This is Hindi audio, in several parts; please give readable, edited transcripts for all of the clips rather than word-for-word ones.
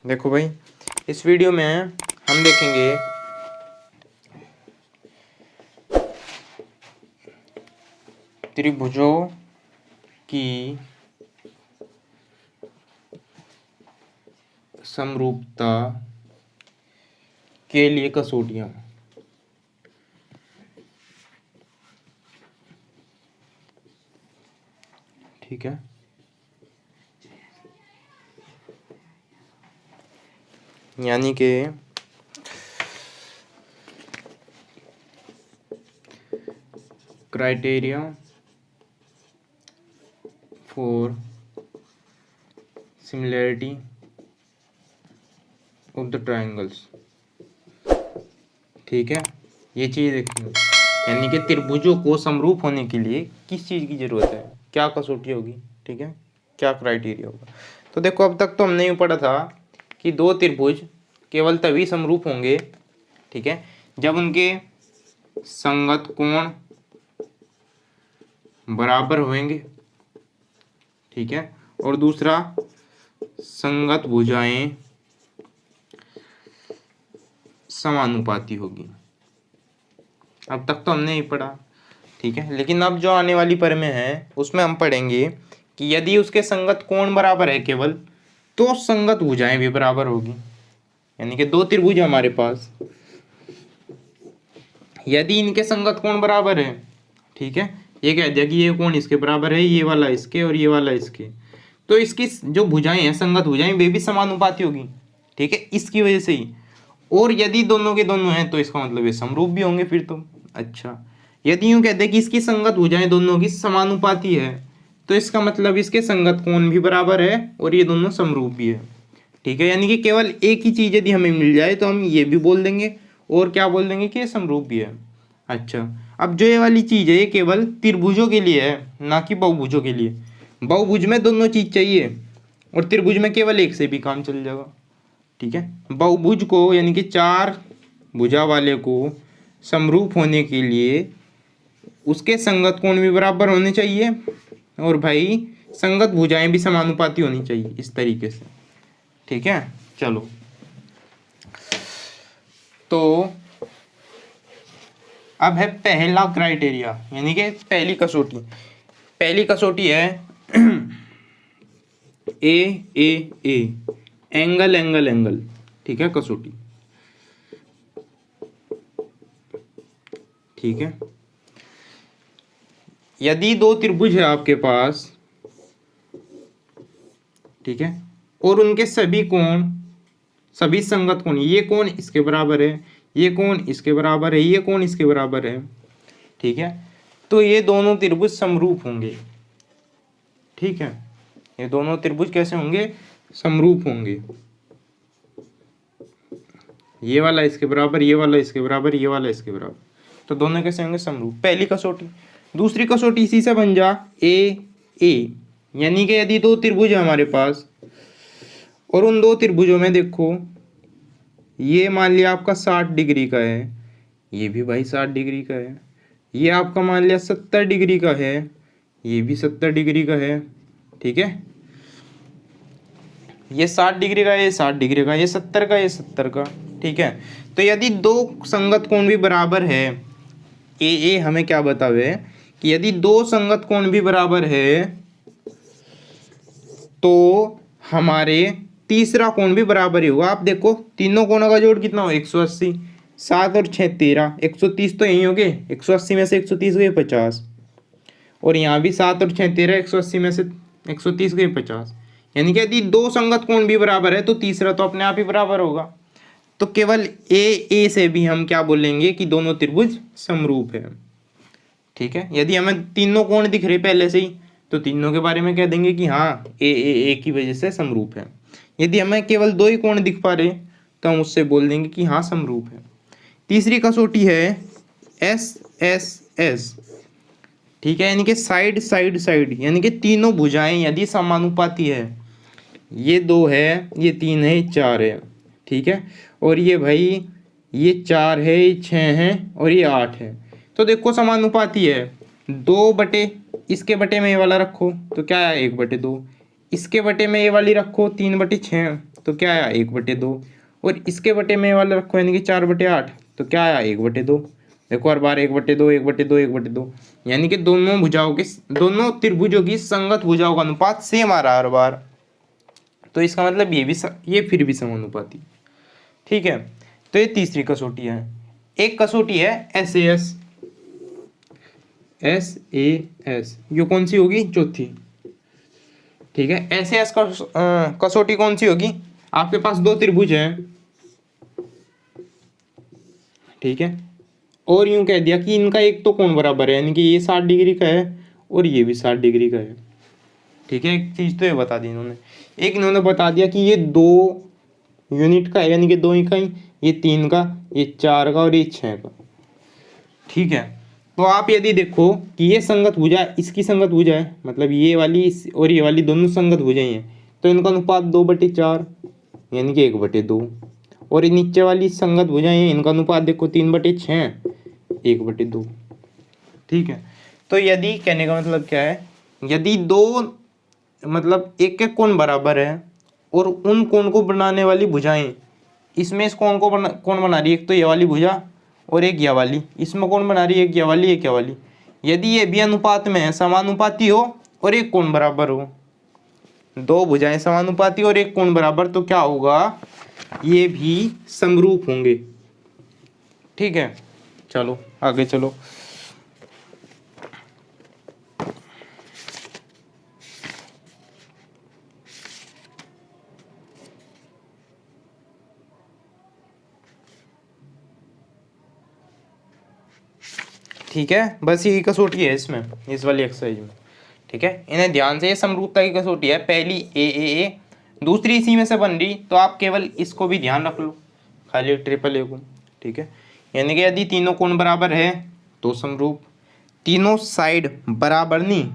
देखो भाई, इस वीडियो में हम देखेंगे त्रिभुजों की समरूपता के लिए कसौटियां। ठीक है, यानी कि criteria for similarity of the triangles. ठीक है, ये चीज़ देखनी, यानी कि त्रिभुजों को समरूप होने के लिए किस चीज़ की ज़रूरत है, क्या कसौटी होगी, ठीक है, क्या क्राइटेरिया होगा। तो देखो, अब तक तो हमने यूँ पढ़ा था कि दो त्रिभुज केवल तभी समरूप होंगे, ठीक है, जब उनके संगत कोण बराबर होंगे, ठीक है, और दूसरा संगत भुजाएं समानुपाती होगी। अब तक तो हमने ही पढ़ा, ठीक है, लेकिन अब जो आने वाली पर में है उसमें हम पढ़ेंगे कि यदि उसके संगत कोण बराबर है केवल, तो संगत भुजाएं भी बराबर होगी। यानी कि दो त्रिभुज है हमारे पास, यदि इनके संगत कोण बराबर है, ठीक है, ये कह दिया कि ये कोण इसके बराबर है, ये वाला इसके और ये वाला इसके, तो इसकी जो भुजाएं हैं, संगत भुजाएं, वे भी समानुपाती होगी, ठीक है, इसकी वजह से ही। और यदि दोनों के दोनों हैं तो इसका मतलब ये समरूप भी होंगे फिर तो। अच्छा, यदि यूं कहते हैं कि इसकी संगत भुजाएं दोनों की समानुपाती है, तो इसका मतलब इसके संगत कोण भी बराबर है और ये दोनों समरूप भी है, ठीक है। यानी कि केवल एक ही चीज़ यदि हमें मिल जाए तो हम ये भी बोल देंगे और क्या बोल देंगे कि ये समरूप भी है। अच्छा, अब जो ये वाली चीज़ है ये केवल त्रिभुजों के लिए है, ना कि बहुभुजों के लिए। बहुभुज में दोनों चीज़ चाहिए और त्रिभुज में केवल एक से भी काम चल जाएगा, ठीक है। बहुभुज को, यानी कि चार भुजा वाले को समरूप होने के लिए उसके संगत कोण भी बराबर होने चाहिए और भाई संगत भुजाएं भी समानुपाती होनी चाहिए, इस तरीके से, ठीक है। चलो, तो अब है पहला क्राइटेरिया, यानी कि पहली कसौटी। पहली कसौटी है ए एंगल एंगल एंगल, ठीक है, कसौटी, ठीक है। यदि दो त्रिभुज है आपके पास, ठीक है, और उनके सभी कोण, सभी संगत कोण, ये कोण इसके बराबर है, ये कोण इसके बराबर है, ये कोण इसके बराबर है, ठीक है, तो ये दोनों त्रिभुज समरूप होंगे, ठीक है। ये दोनों त्रिभुज कैसे होंगे, समरूप होंगे। ये वाला इसके बराबर, ये वाला इसके बराबर, ये वाला इसके बराबर, तो दोनों कैसे होंगे, समरूप। पहली कसौटी। दूसरी कसौटी इसी से बन जा, ए, यानी कि यदि दो त्रिभुज है हमारे पास और उन दो त्रिभुजों में देखो, ये मान लिया आपका 60 डिग्री का है, ये भी भाई 60 डिग्री का है, ये आपका मान लिया 70 डिग्री का है, ये भी 70 डिग्री का है, ठीक है। ये 60 डिग्री का है, ये 60 डिग्री का, ये 70 का, ये 70 का, ठीक है। तो यदि दो संगत कोण भी बराबर है, ए हमें क्या बतावे कि यदि दो संगत कोण भी बराबर है तो हमारे तीसरा कोण भी बराबर ही होगा। आप देखो, तीनों कोणों का जोड़ कितना हो, 180, 7 और 6 13, 130 तो यही हो गए, 180 में से 130 गए 50, और यहाँ भी 7 और 6 13, 180 में से 130 गए 50। यानी कि यदि दो संगत कोण भी बराबर है तो तीसरा तो अपने आप ही बराबर होगा। तो केवल ए से भी हम क्या बोलेंगे कि दोनों त्रिभुज समरूप है, ठीक है। यदि हमें तीनों कोण दिख रहे पहले से ही तो तीनों के बारे में कह देंगे कि हाँ ए की वजह से समरूप है। यदि हमें केवल दो ही कोण दिख पा रहे तो हम उससे बोल देंगे कि हाँ समरूप है। तीसरी कसौटी है एस, ठीक है, यानी कि साइड साइड साइड, यानी कि तीनों भुजाएं यदि समानुपाती है, ये 2 है, ये 3 है, ये 4 है, ठीक है, और ये भाई ये 4 है, ये 6 है और ये 8 है, तो देखो समानुपाती है। 2 बटे इसके बटे में ये वाला रखो तो क्या है, 1/2, इसके बटे में ये वाली रखो 3/6, तो क्या आया 1/2, और इसके बटे में वाला रखो यानी कि 4/8, तो क्या आया 1/2। देखो हर बार 1/2 1/2 1/2, यानी कि दोनों भुजाओं के, दोनों त्रिभुजों की संगत भुजाओं का अनुपात सेम आ रहा है हर बार। तो इसका मतलब ये फिर भी समानुपाती। ठीक है, तो ये तीसरी कसौटी है। एक कसौटी है SAS, SAS ये कौन सी होगी, चौथी। ठीक है, SAS कसौटी कौन सी होगी, आपके पास दो त्रिभुज हैं, ठीक है, और यूं कह दिया कि इनका एक तो कोण बराबर है, यानी कि ये 60 डिग्री का है और ये भी 60 डिग्री का है। ठीक है, एक चीज तो ये बता दी इन्होंने, एक इन्होंने बता दिया कि ये 2 यूनिट का है, यानी कि 2 इकाई, ये 3 का, ये 4 का और ये 6 का। ठीक है, तो आप यदि देखो कि ये संगत भुजा, इसकी संगत भुजा है, मतलब ये वाली और ये वाली दोनों संगत भुजाएं हैं, तो इनका अनुपात 2/4 यानी कि 1/2, और ये नीचे वाली संगत भुजाएं हैं, इनका अनुपात देखो 3/6 1/2। ठीक है, तो यदि कहने का मतलब क्या है, यदि दो मतलब एक एक कोण बराबर है और उन कोण को बनाने वाली भुजाएं, इसमें इस कोण को कौन बना रही है, एक तो ये वाली भुजा और एक यह वाली, इसमें कौन बना रही है, एक यह वाली एक यह वाली, यदि ये भी अनुपात में है, समानुपाती हो और एक कोण बराबर हो, दो भुजाएं समानुपाती और एक कोण बराबर, तो क्या होगा, ये भी समरूप होंगे। ठीक है, चलो आगे चलो। ठीक है, बस यही कसौटी है इसमें, इस वाली एक्सरसाइज में। ठीक है, इन्हें ध्यान से, ये समरूपता की कसौटी है, पहली ए, दूसरी इसी में से बन रही, तो आप केवल इसको भी ध्यान रख लो, खाली ट्रिपल ए को। ठीक है, यानी कि यदि तीनों कोण बराबर है तो समरूप, तीनों साइड बराबर नहीं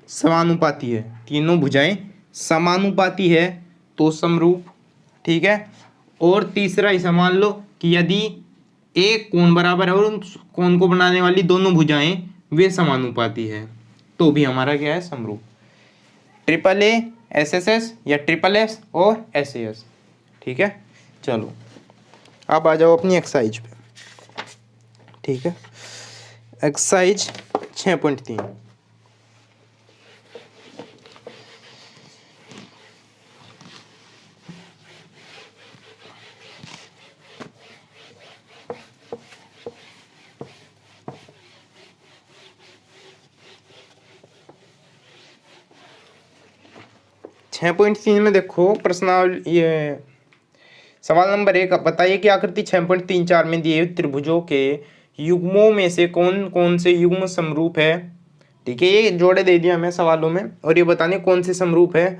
समानुपाती है, तीनों भुजाएं समानुपाती है तो समरूप। ठीक है, और तीसरा ऐसा मान लो कि यदि एक कोण बराबर है और उन कोण को बनाने वाली दोनों भुजाएं वे समानुपाती है, तो भी हमारा क्या है, समरूप। ट्रिपल ए SSS या ट्रिपल S और SAS। ठीक है, चलो अब आ जाओ अपनी एक्सरसाइज पे। ठीक है, एक्सरसाइज 6.3। छः पॉइंट 3 में देखो प्रश्नावली, ये सवाल नंबर 1, बताइए कि आकृति 6.34 में दिए त्रिभुजों के युग्मों में से कौन कौन से युग्म समरूप है। ठीक है, ये जोड़े दे दिया हमें सवालों में, और ये बताने कौन से समरूप है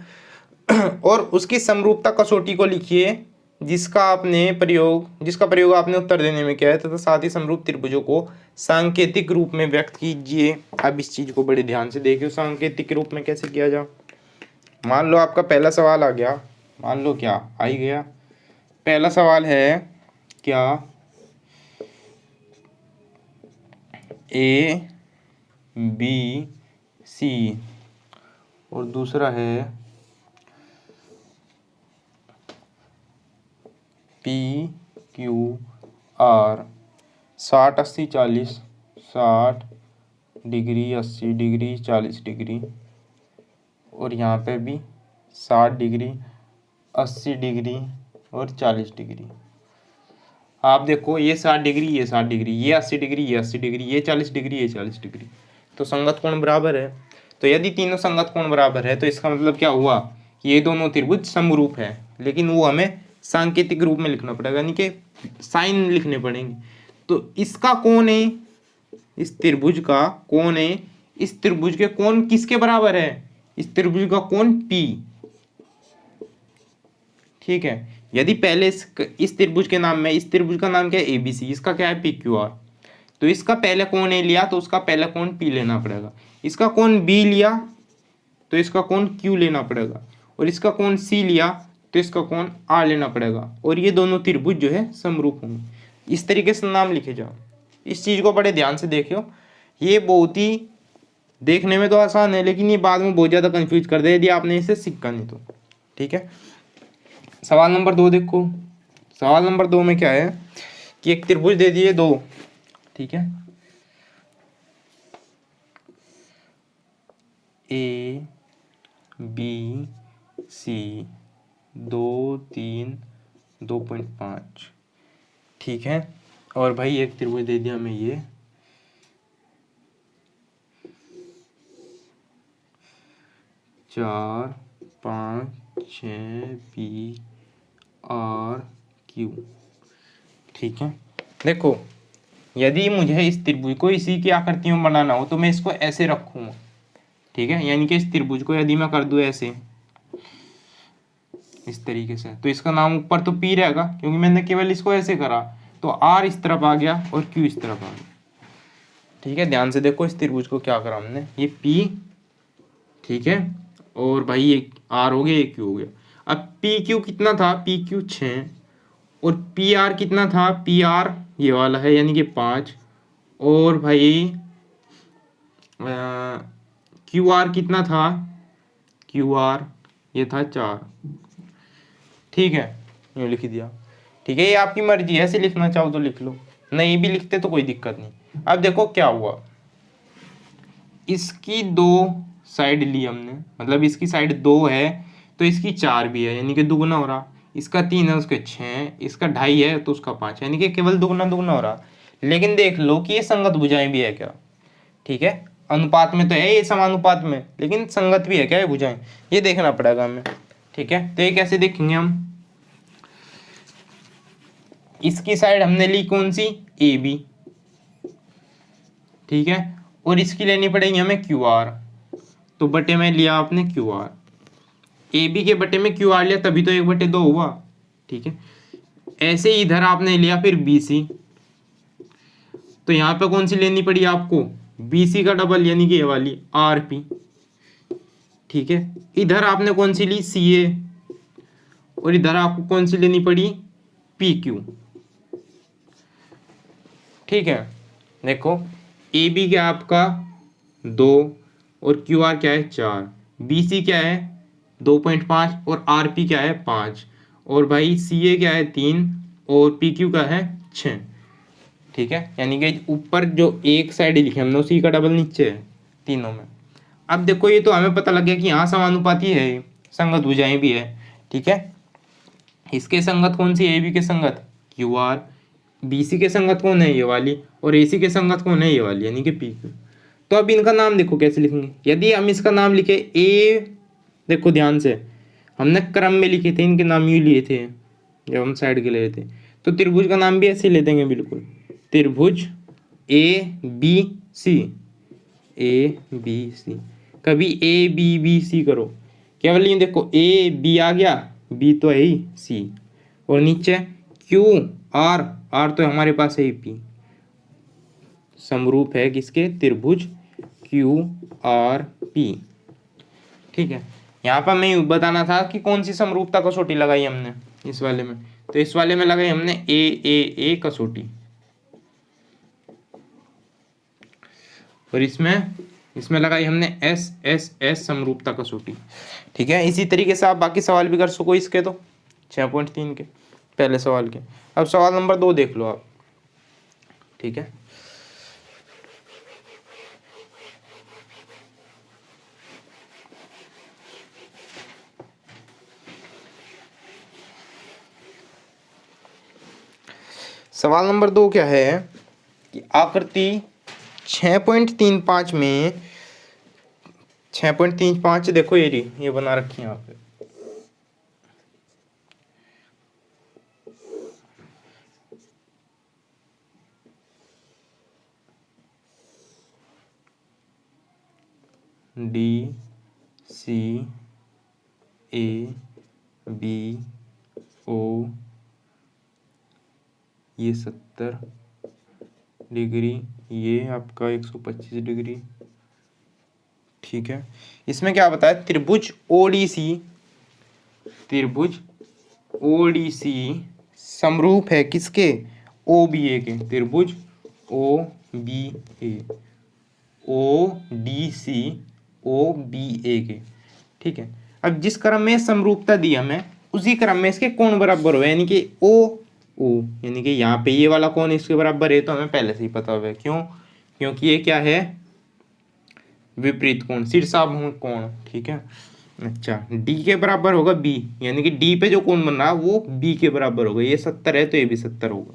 और उसकी समरूपता कसौटी को लिखिए जिसका प्रयोग आपने उत्तर देने में किया है, तथा साथ ही समरूप त्रिभुजों को सांकेतिक रूप में व्यक्त कीजिए। अब इस चीज को बड़े ध्यान से देखिए, सांकेतिक रूप में कैसे किया जाए। मान लो आपका पहला सवाल आ गया, मान लो क्या आ ही गया, पहला सवाल है क्या ABC और दूसरा है PQR, 60 80 40, 60 डिग्री 80 डिग्री 40 डिग्री, और यहाँ पे भी 60 डिग्री 80 डिग्री और 40 डिग्री। आप देखो ये 60 डिग्री ये 60 डिग्री, ये 80 डिग्री ये 80 डिग्री, ये 40 डिग्री ये 40 डिग्री, तो संगत कोण बराबर है। तो यदि तीनों संगत कोण बराबर है तो इसका मतलब क्या हुआ कि ये दोनों त्रिभुज समरूप है, लेकिन वो हमें सांकेतिक रूप में लिखना पड़ेगा, यानी कि साइन लिखने पड़ेंगे। तो इसका कोण है, इस त्रिभुज का कोण है, इस त्रिभुज के कोण किसके बराबर है, इस त्रिभुज का कोण P। ठीक है, यदि पहले इस त्रिभुज के नाम में, इस त्रिभुज का नाम क्या है ABC, इसका क्या है PQR, तो इसका पहले कोण A लिया तो उसका पहला कोण P लेना पड़ेगा, इसका कोण B लिया तो इसका कोण Q लेना पड़ेगा, और इसका कोण C लिया तो इसका कोण R लेना पड़ेगा, और ये दोनों त्रिभुज जो है समरूप होंगे। इस तरीके से नाम लिखे जाओ। इस चीज को बड़े ध्यान से देखियो, ये बहुत ही देखने में तो आसान है, लेकिन ये बाद में बहुत ज़्यादा कंफ्यूज कर दे यदि आपने इसे सीखा नहीं तो। ठीक है, सवाल नंबर 2 देखो। सवाल नंबर 2 में क्या है कि एक त्रिभुज दे दिए दो, ठीक है, ए बी सी 2 3 2.5, ठीक है। और भाई एक त्रिभुज दे दिया हमें ये 4 5 6 पी आर क्यू, ठीक है। देखो यदि मुझे इस त्रिभुज को इसी की आकृति में बनाना हो तो मैं इसको ऐसे रखूंगा, ठीक है। यानी कि इस त्रिभुज को यदि मैं कर दूं ऐसे इस तरीके से, तो इसका नाम ऊपर तो पी रहेगा क्योंकि मैंने केवल इसको ऐसे करा, तो आर इस तरफ आ गया और क्यू इस तरफ आ गया, ठीक है। ध्यान से देखो इस त्रिभुज को क्या करा हमने, ये पी, ठीक है, और भाई ये आर हो गया, ये क्यू हो गया। अब पी क्यू कितना था, पी क्यू 6 और पी आर कितना था, पी आर ये वाला है यानी कि 5, और भाई क्यू आर कितना था, क्यू आर ये था 4, ठीक है। यूँ लिख दिया, ठीक है। ये आपकी मर्जी है, ऐसे लिखना चाहो तो लिख लो, नहीं भी लिखते तो कोई दिक्कत नहीं। अब देखो क्या हुआ, इसकी 2 साइड ली हमने, मतलब इसकी साइड 2 है तो इसकी 4 भी है यानी कि दुगुना हो रहा, इसका 3 है उसके 6, इसका 2.5 है तो उसका 5, यानी कि केवल दुगुना दुगुना हो रहा। लेकिन देख लो कि ये संगत भुजाएं भी है क्या, ठीक है। अनुपात में तो है ये समानुपात में, लेकिन संगत भी है क्या ये भुजाएं, ये देखना पड़ेगा हमें, ठीक है। तो ये कैसे देखेंगे हम, इसकी साइड हमने ली कौन सी, ए बी, ठीक है, और इसकी लेनी पड़ेगी हमें क्यू आर, तो बटे में लिया आपने क्यू आर, ए बी के बटे में क्यू आर लिया तभी तो 1/2 हुआ, ठीक है। ऐसे ही इधर आपने लिया फिर बी सी, तो यहाँ पे कौन सी लेनी पड़ी आपको, बी सी का डबल यानी कि ये वाली आर पी, ठीक है। इधर आपने कौन सी ली, सी ए, और इधर आपको कौन सी लेनी पड़ी, पी क्यू, ठीक है। देखो ए बी क्या आपका 2 और क्यू आर क्या है 4, बी सी क्या है 2.5 और आर पी क्या है 5, और भाई सी ए क्या है 3 और पी क्यू का है 6, ठीक है। यानी कि ऊपर जो एक साइड लिखे हमने उसी का डबल नीचे है तीनों में। अब देखो ये तो हमें पता लग गया कि यहाँ समानुपाती है, संगत भुजाएं भी है, ठीक है। इसके संगत कौन सी, ए बी के संगत क्यू आर, बी सी के संगत कौन है ये वाली, और ए सी के संगत कौन है ये वाली यानी कि पी क्यू। तो अब इनका नाम देखो कैसे लिखेंगे, यदि हम इसका नाम लिखे ए, देखो ध्यान से हमने क्रम में लिखे थे, इनके नाम यूँ लिए थे जब हम साइड के ले रहे थे, तो त्रिभुज का नाम भी ऐसे ले देंगे बिल्कुल, त्रिभुज A B C, A B C, कभी ए बी बी सी करो, केवल ये देखो ए बी आ गया, बी तो है ही, सी, और नीचे क्यू आर, आर तो हमारे पास है ही, पी, समरूप है किसके, त्रिभुज क्यू आर पी, ठीक है। यहाँ पर मैं बताना था कि कौन सी समरूपता कसौटी लगाई हमने इस वाले में, तो इस वाले में लगाई हमने ए कसौटी, और इसमें लगाई हमने एस समरूपता कसौटी, ठीक है। इसी तरीके से आप बाकी सवाल भी कर सको इसके, तो 6.3 के पहले सवाल के। अब सवाल नंबर 2 देख लो आप, ठीक है। सवाल नंबर 2 क्या है कि आकृति 6.35 में 6.35 देखो ये बना रखी है यहाँ पे, डी सी ए बी ओ, ये 70 डिग्री, ये आपका 125 डिग्री, ठीक है। इसमें क्या बताया, त्रिभुज ओडीसी, त्रिभुज ओडीसी समरूप है किसके, ओ बी ए के, त्रिभुज O B A, O D C O B A K, ठीक है। अब जिस क्रम में समरूपता दी हमें उसी क्रम में इसके कोण बराबर हो, यानी कि ओ ओ, यानी कि यहाँ पे ये वाला कोण इसके बराबर है, तो हमें पहले से ही पता होगा। क्यों? क्योंकि ये क्या है, विपरीत कोण, शीर्षाभिमुख कोण। ठीक है। अच्छा, डी के बराबर होगा बी, यानी कि डी पे जो कोण बन रहा है वो बी के बराबर होगा। ये 70 है तो ये भी 70 होगा।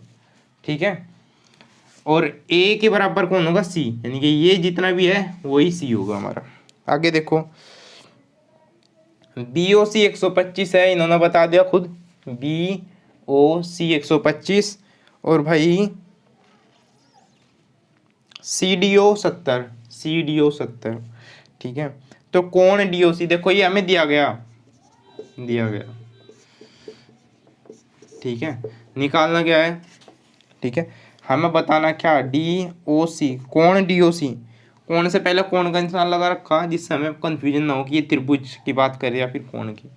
ठीक है। और ए के बराबर कौन होगा, सी, यानी कि ये जितना भी है वही सी होगा हमारा। आगे देखो, बी ओ सी 125 है, इन्होंने बता दिया खुद, बी ओ सी 125, और भाई C D O 70, C D O 70। ठीक है। तो कौन डी ओ सी, देखो ये हमें दिया गया, ठीक है, निकालना क्या है, ठीक है, हमें बताना क्या, डी ओ सी, कौन डी ओ सी, कौन से पहले कौन का निशान लगा रखा जिससे हमें कंफ्यूजन ना हो कि ये त्रिभुज की बात करे या फिर कौन की।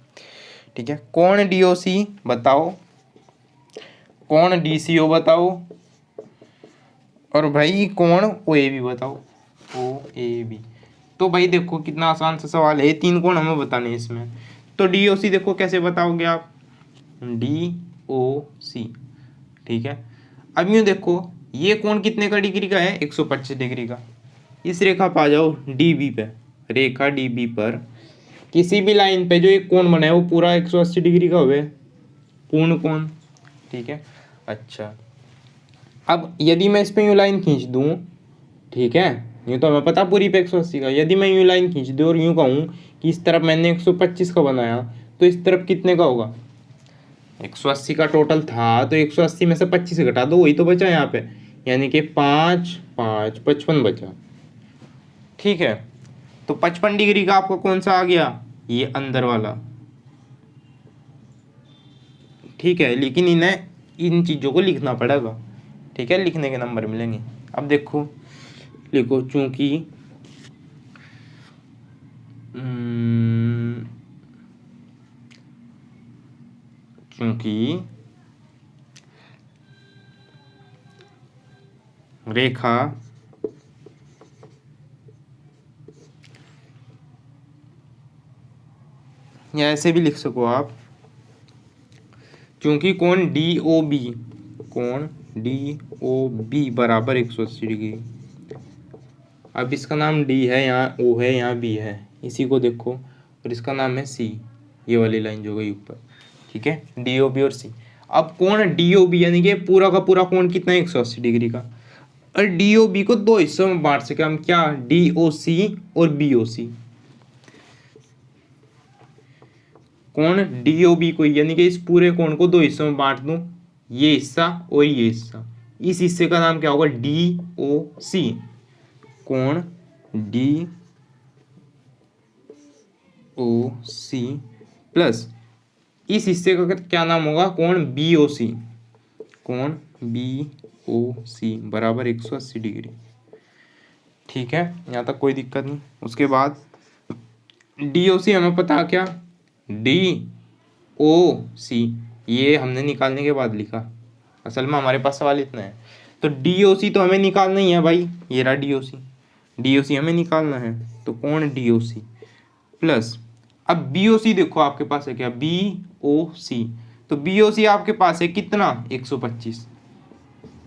ठीक है, कौन डी ओ सी बताओ, कौन डी सी ओ बताओ, और भाई कौन ओ ए बी बताओ, ओ ए बी। तो भाई देखो कितना आसान सा सवाल है, तीन कोण हमें बताने हैं इसमें। तो डी ओ सी देखो कैसे बताओगे आप, डी ओ सी। ठीक है। अब यूँ देखो, ये कोण कितने का डिग्री का है, 125 डिग्री का। इस रेखा पर आ जाओ डी बी पे, रेखा डी बी पर किसी भी लाइन पे जो एक कोण बना है वो पूरा 180 डिग्री का हुए, पूर्ण कोण। ठीक है। अच्छा, अब यदि मैं इस पे यूँ लाइन खींच दूँ, ठीक है, यूँ तो हमें पता पूरी पे 180 का, यदि मैं यूँ लाइन खींच दूँ और यूँ कहूँ कि इस तरफ मैंने 125 का बनाया, तो इस तरफ कितने का होगा, 180 का टोटल था, तो 180 में से 25 घटा दो, वही तो बचा यहाँ पे, यानी कि 5 5 55 बचा। ठीक है। तो 55 डिग्री का आपको कौन सा आ गया, ये अंदर वाला। ठीक है, लेकिन इन्हें इन चीज़ों को लिखना पड़ेगा। ठीक है, लिखने के नंबर मिलेंगे। अब देखो, लिखो, चूंकि रेखा या ऐसे भी लिख सको आप, चूंकि कोण डी ओ बी, कोण डी ओ बी बराबर 180 डिग्री। अब इसका नाम डी है, यहाँ ओ है, यहाँ बी है, इसी को देखो, और इसका नाम है सी, ये वाली लाइन जो गई ऊपर। ठीक है, डी ओ बी और सी। अब कोण डी ओ बी यानी कि पूरा का पूरा कोण कितना है, 180 डिग्री का, और डी ओ बी को दो हिस्सों में बांट सके हम, क्या, डी ओ सी और बी ओ सी। कोण डी ओ बी को, यानी कि इस पूरे कोण को दो हिस्सों में बांट दूं, ये हिस्सा और ये हिस्सा, इस हिस्से का नाम क्या होगा, डी ओ सी। कोण डी ओ सी प्लस इस हिस्से का क्या नाम होगा, कोण बी ओ सी, कोण बी ओ सी बराबर 180 डिग्री। ठीक है, यहाँ तक कोई दिक्कत नहीं। उसके बाद डी ओ सी हमें पता क्या, डी ओ सी, ये हमने निकालने के बाद लिखा, असल में हमारे पास सवाल इतना है। तो डी ओ सी तो हमें निकालना ही है भाई, ये रहा डी ओ सी, डी ओ सी हमें निकालना है, तो कौन डी ओ सी प्लस, अब बी ओ सी देखो आपके पास है क्या, बी ओ सी, तो बी ओ सी आपके पास है कितना,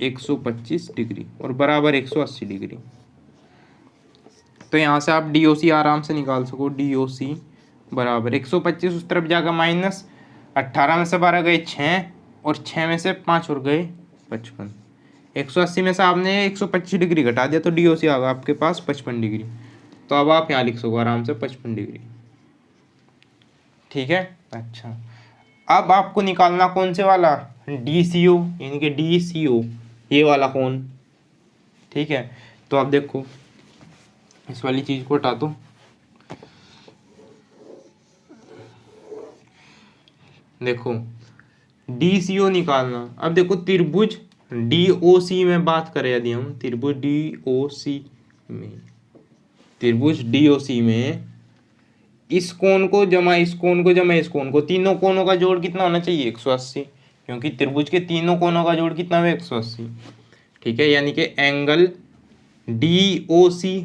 125 डिग्री और बराबर 180 डिग्री। तो यहाँ से आप डी ओ सी आराम से निकाल सको, डी ओ सी बराबर 125, उस तरफ जाकर माइनस, 18 में से 12 गए 6, और 6 में से 5 और गए 55, 180 में से आपने 125 डिग्री घटा दिया, तो डी ओ सी आ गया आपके पास 55 डिग्री। तो अब आप यहाँ लिख सको आराम से 55 डिग्री। ठीक है। अच्छा, अब आपको निकालना कौन से वाला, डी सी ओ, यानी कि डी सी ओ, ये वाला कौन। ठीक है, तो आप देखो इस वाली चीज को हटा दो, देखो डी सी ओ निकालना। अब देखो त्रिभुज डी ओ सी में बात करें, यदि हम त्रिभुज डी ओ सी में, त्रिभुज डी ओ सी में इस कोण को जमा इस कोण को जमा इस कोण को, तीनों कोणों का जोड़ कितना होना चाहिए, 180, क्योंकि त्रिभुज के तीनों कोणों का जोड़ कितना है, 180। ठीक है, यानी कि angle D O C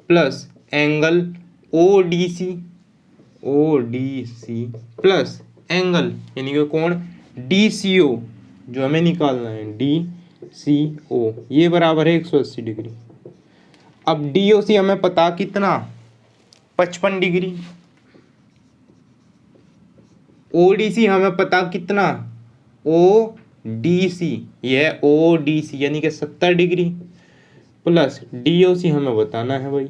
plus angle O D O D C plus angle यानी कि कोण डी सी ओ जो हमें निकालना है, डी सी ओ, ये बराबर है 180 डिग्री। अब डी ओ सी हमें पता कितना, 55 डिग्री। ओ डी सी हमें पता कितना, ओ डी सी, यह ओ डी सी यानी कि 70 डिग्री, प्लस डी ओ सी हमें बताना है भाई,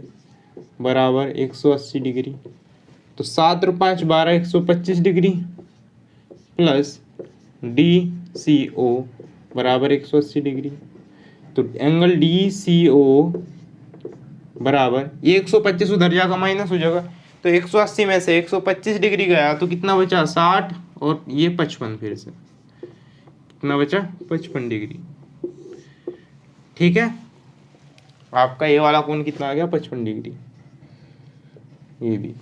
बराबर 180 डिग्री। तो 7 और 5 12, 125 डिग्री, प्लस डी सी ओ बराबर 180 डिग्री। तो एंगल डी सी ओ बराबर, ये 125 उधर जाकर माइनस हो जाएगा, तो 180 में से 125 डिग्री गया तो कितना बचा, 60, और ये 55, फिर से कितना बचा, 55 डिग्री। ठीक है, आपका ये वाला कोण कितना आ गया, 55 डिग्री। ये भी,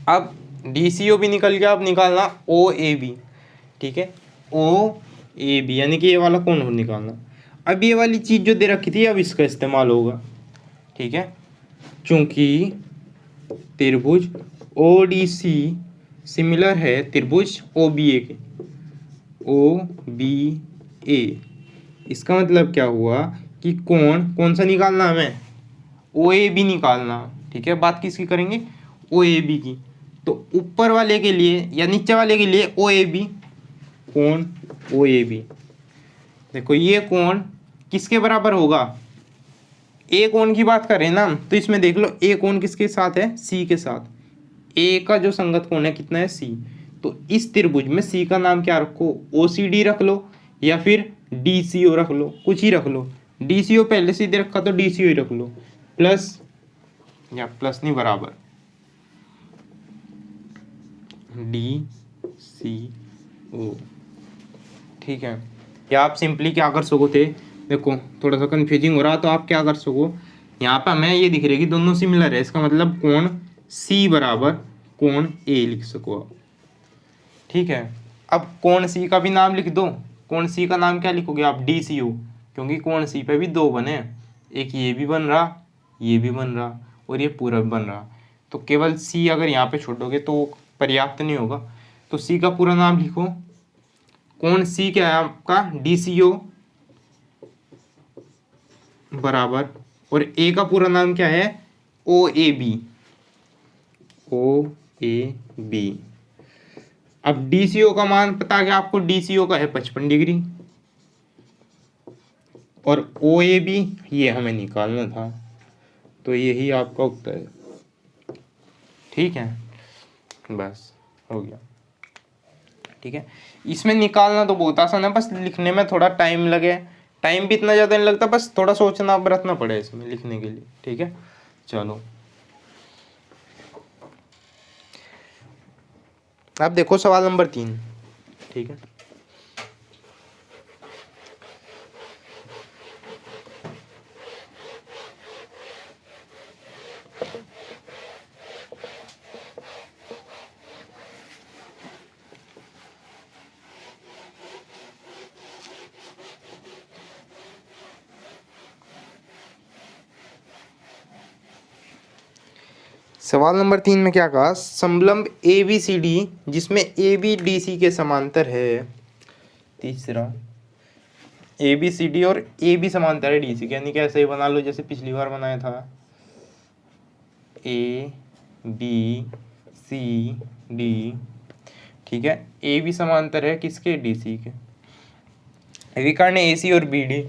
अब डी सी ओ भी निकल गया, अब निकालना ओ ए बी। ठीक है, ओ ए बी यानी कि ये वाला कोण निकालना। अब ये वाली चीज़ जो दे रखी थी, अब इसका इस्तेमाल होगा। ठीक है, चूंकि त्रिभुज ओ डी सी सिमिलर है त्रिभुज ओ बी ए के, ओ बी ए, इसका मतलब क्या हुआ कि कौन सा निकालना हमें, ओ ए बी निकालना। ठीक है, बात किसकी करेंगे, ओ ए बी की। तो ऊपर वाले के लिए या नीचे वाले के लिए ओ ए बी, कोण ओ ए बी, देखो ये कोण किसके बराबर होगा, ए कोण की बात करें ना, तो इसमें देख लो ए कोण किसके साथ है, सी के साथ। ए का जो संगत कोण है कितना है, सी। तो इस त्रिभुज में सी का नाम क्या रखो, ओ सी डी रख लो, या फिर डी सी ओ रख लो, कुछ ही रख लो। डी सी ओ पहले से दे रखा तो डी सी ओ ही रख लो, प्लस, या प्लस नहीं, बराबर डी सी ओ। ठीक है, या आप सिंपली क्या कर सको थे, देखो थोड़ा सा कंफ्यूजिंग हो रहा, तो आप क्या कर सको, यहाँ पे हमें ये दिख रही है कि दोनों सिमिलर है, इसका मतलब कोण सी बराबर कोण ए लिख सको आप। ठीक है, अब कोण सी का भी नाम लिख दो। कोण सी का नाम क्या लिखोगे आप, डी सी ओ, क्योंकि कोण सी पे भी दो बने, एक ये भी बन रहा, ये भी बन रहा, और ये पूरा बन रहा। तो केवल सी अगर यहाँ पे छोड़ोगे तो पर्याप्त नहीं होगा, तो सी का पूरा नाम लिखो। कोण सी क्या है आपका, डी सी ओ बराबर, और ए का पूरा नाम क्या है, O A B, O A B. अब डी सी ओ का मान पता है आपको, डी सी ओ का है 55 डिग्री, और ओ ए बी ये हमें निकालना था, तो यही आपका उत्तर है। ठीक है, बस हो गया। ठीक है, इसमें निकालना तो बहुत आसान है, बस लिखने में थोड़ा टाइम लगे, टाइम भी इतना ज़्यादा नहीं लगता, बस थोड़ा सोचना बरतना पड़े इसमें लिखने के लिए। ठीक है, चलो अब देखो सवाल नंबर 3। ठीक है, सवाल नंबर 3 में क्या कहा, समलंब ए बी सी डी जिसमें ए बी डी सी के समांतर है। तीसरा, ए बी सी डी और ए बी समांतर है डी सी के, यानी कि ऐसे ही बना लो जैसे पिछली बार बनाया था, ए बी सी डी। ठीक है, ए बी समांतर है किसके, डी सी के। विकर्ण ए सी और बी डी,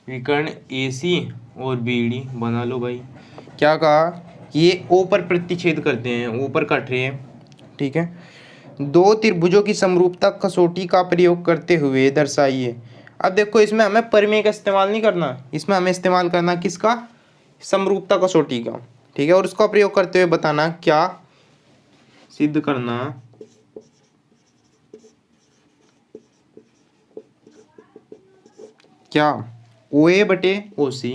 विकर्ण ए सी और बी डी बना लो भाई। क्या कहा कि ये ओ पर प्रतिच्छेद करते हैं, ओ पर कट रहे हैं। ठीक है, दो त्रिभुजों की समरूपता कसौटी का प्रयोग करते हुए दर्शाइए। अब देखो इसमें हमें परिमेय का इस्तेमाल नहीं करना, इसमें हमें इस्तेमाल करना किसका, समरूपता कसौटी का। ठीक है, और उसका प्रयोग करते हुए बताना क्या सिद्ध करना, क्या ओ ए बटे ओ सी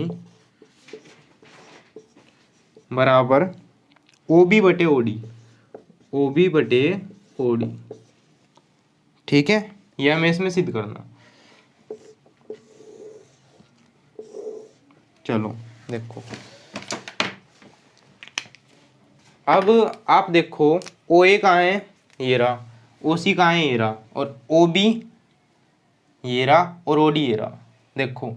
बराबर ओ बी बटे ओ डी, ओ बी बटे ओ डी। ठीक है, यह हमें इसमें सिद्ध करना। चलो देखो, अब आप देखो ओ ए कहाँ है, ये रहा, ओ सी कहाँ है, ये रहा, और ओ बी ये रहा, और ओ डी ये रहा। देखो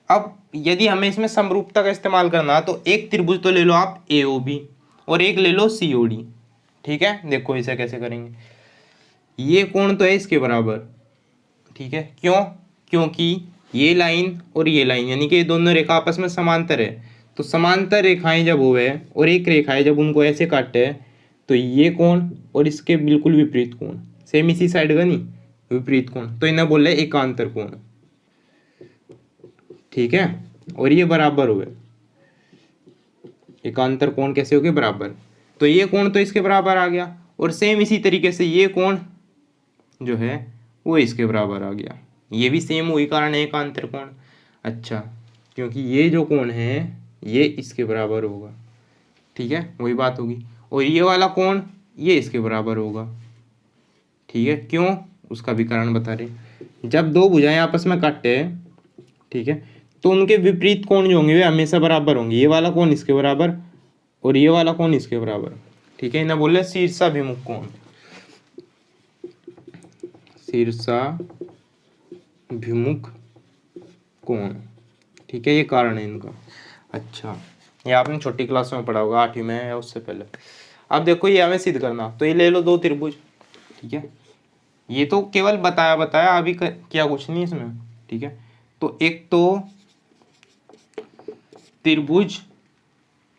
अब यदि हमें इसमें समरूपता का इस्तेमाल करना है तो एक त्रिभुज तो ले लो आप ए ओ बी और एक ले लो सी ओ डी। ठीक है, देखो इसे कैसे करेंगे। ये कोण तो है इसके बराबर, ठीक है, क्यों, क्योंकि ये लाइन और ये लाइन यानी कि ये दोनों रेखा आपस में समांतर है। तो समांतर रेखाएं जब होवे और एक रेखा है जब उनको ऐसे काटे तो ये कोण और इसके बिल्कुल विपरीत कोण, सेम इसी साइड का नहीं, विपरीत कोण, तो इन्हें बोल रहे एकांतर कोण। ठीक है, और ये बराबर हुए, एकांतर कोण कैसे हो गए, बराबर। तो ये कोण तो इसके बराबर आ गया और सेम इसी तरीके से ये कोण जो है वो इसके बराबर आ गया, ये भी सेम वही कारण है एकांतर कोण। अच्छा, क्योंकि ये जो कोण है ये इसके बराबर होगा, ठीक है, वही बात होगी, और ये वाला कोण ये इसके बराबर होगा। ठीक है, क्यों, उसका भी कारण बता रहे। जब दो भुजाएं आपस में काटते हैं, ठीक है, तो उनके विपरीत कोण जो होंगे वे हमेशा बराबर होंगे। ये वाला कोण इसके बराबर और ये वाला कोण इसके बराबर। ठीक है, इन्हें बोले शीर्षाभिमुख कोण, शीर्षाभिमुख कोण। ठीक है, ये कारण है इनका। अच्छा, ये आपने छोटी क्लास में पढ़ा होगा, 8वीं में या उससे पहले। अब देखो ये हमें सिद्ध करना, तो ये ले लो दो त्रिभुज। ठीक है, ये तो केवल बताया अभी क्या कुछ नहीं इसमें। ठीक है, तो एक तो त्रिभुज,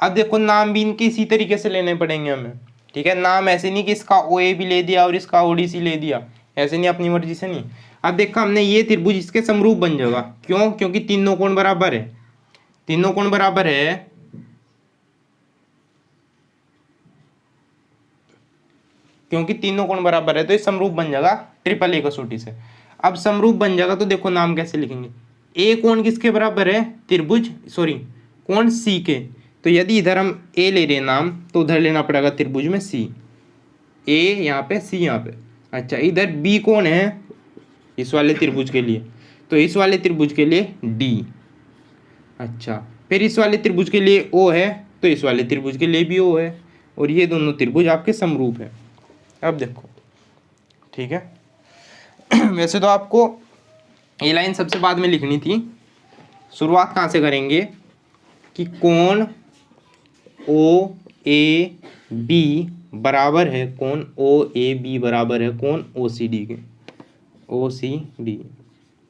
अब देखो नाम भी इनके इसी तरीके से लेने पड़ेंगे हमें। ठीक है, नाम ऐसे नहीं कि इसका ओ ए भी ले दिया और इसका ओ डी सी ले दिया, ऐसे नहीं, अपनी मर्जी से नहीं। अब देखो हमने ये त्रिभुज इसके समरूप बन जाएगा, क्यों, क्योंकि तीनों कोण बराबर है, तीनों कोण बराबर है, क्योंकि तीनों कोण बराबर है तो ये समरूप बन जाएगा ट्रिपल ए कसौटी से। अब समरूप बन जाएगा तो देखो नाम कैसे लिखेंगे, ए कोण किसके बराबर है, त्रिभुज सॉरी कोण सी के। तो यदि इधर हम ए ले रहे हैं नाम तो उधर लेना पड़ेगा त्रिभुज में सी, ए यहाँ पे सी यहाँ पे। अच्छा, इधर बी कोण है इस वाले त्रिभुज के लिए, तो इस वाले त्रिभुज के लिए डी। अच्छा, फिर इस वाले त्रिभुज के लिए ओ है तो इस वाले त्रिभुज के लिए भी ओ है, और ये दोनों त्रिभुज आपके समरूप है। अब देखो, ठीक है, वैसे तो आपको ये लाइन सबसे बाद में लिखनी थी। शुरुआत कहाँ से करेंगे कि कोण ओ ए बी बराबर है, कोण ओ ए बी बराबर है कोण ओ सी डी के, ओ सी डी।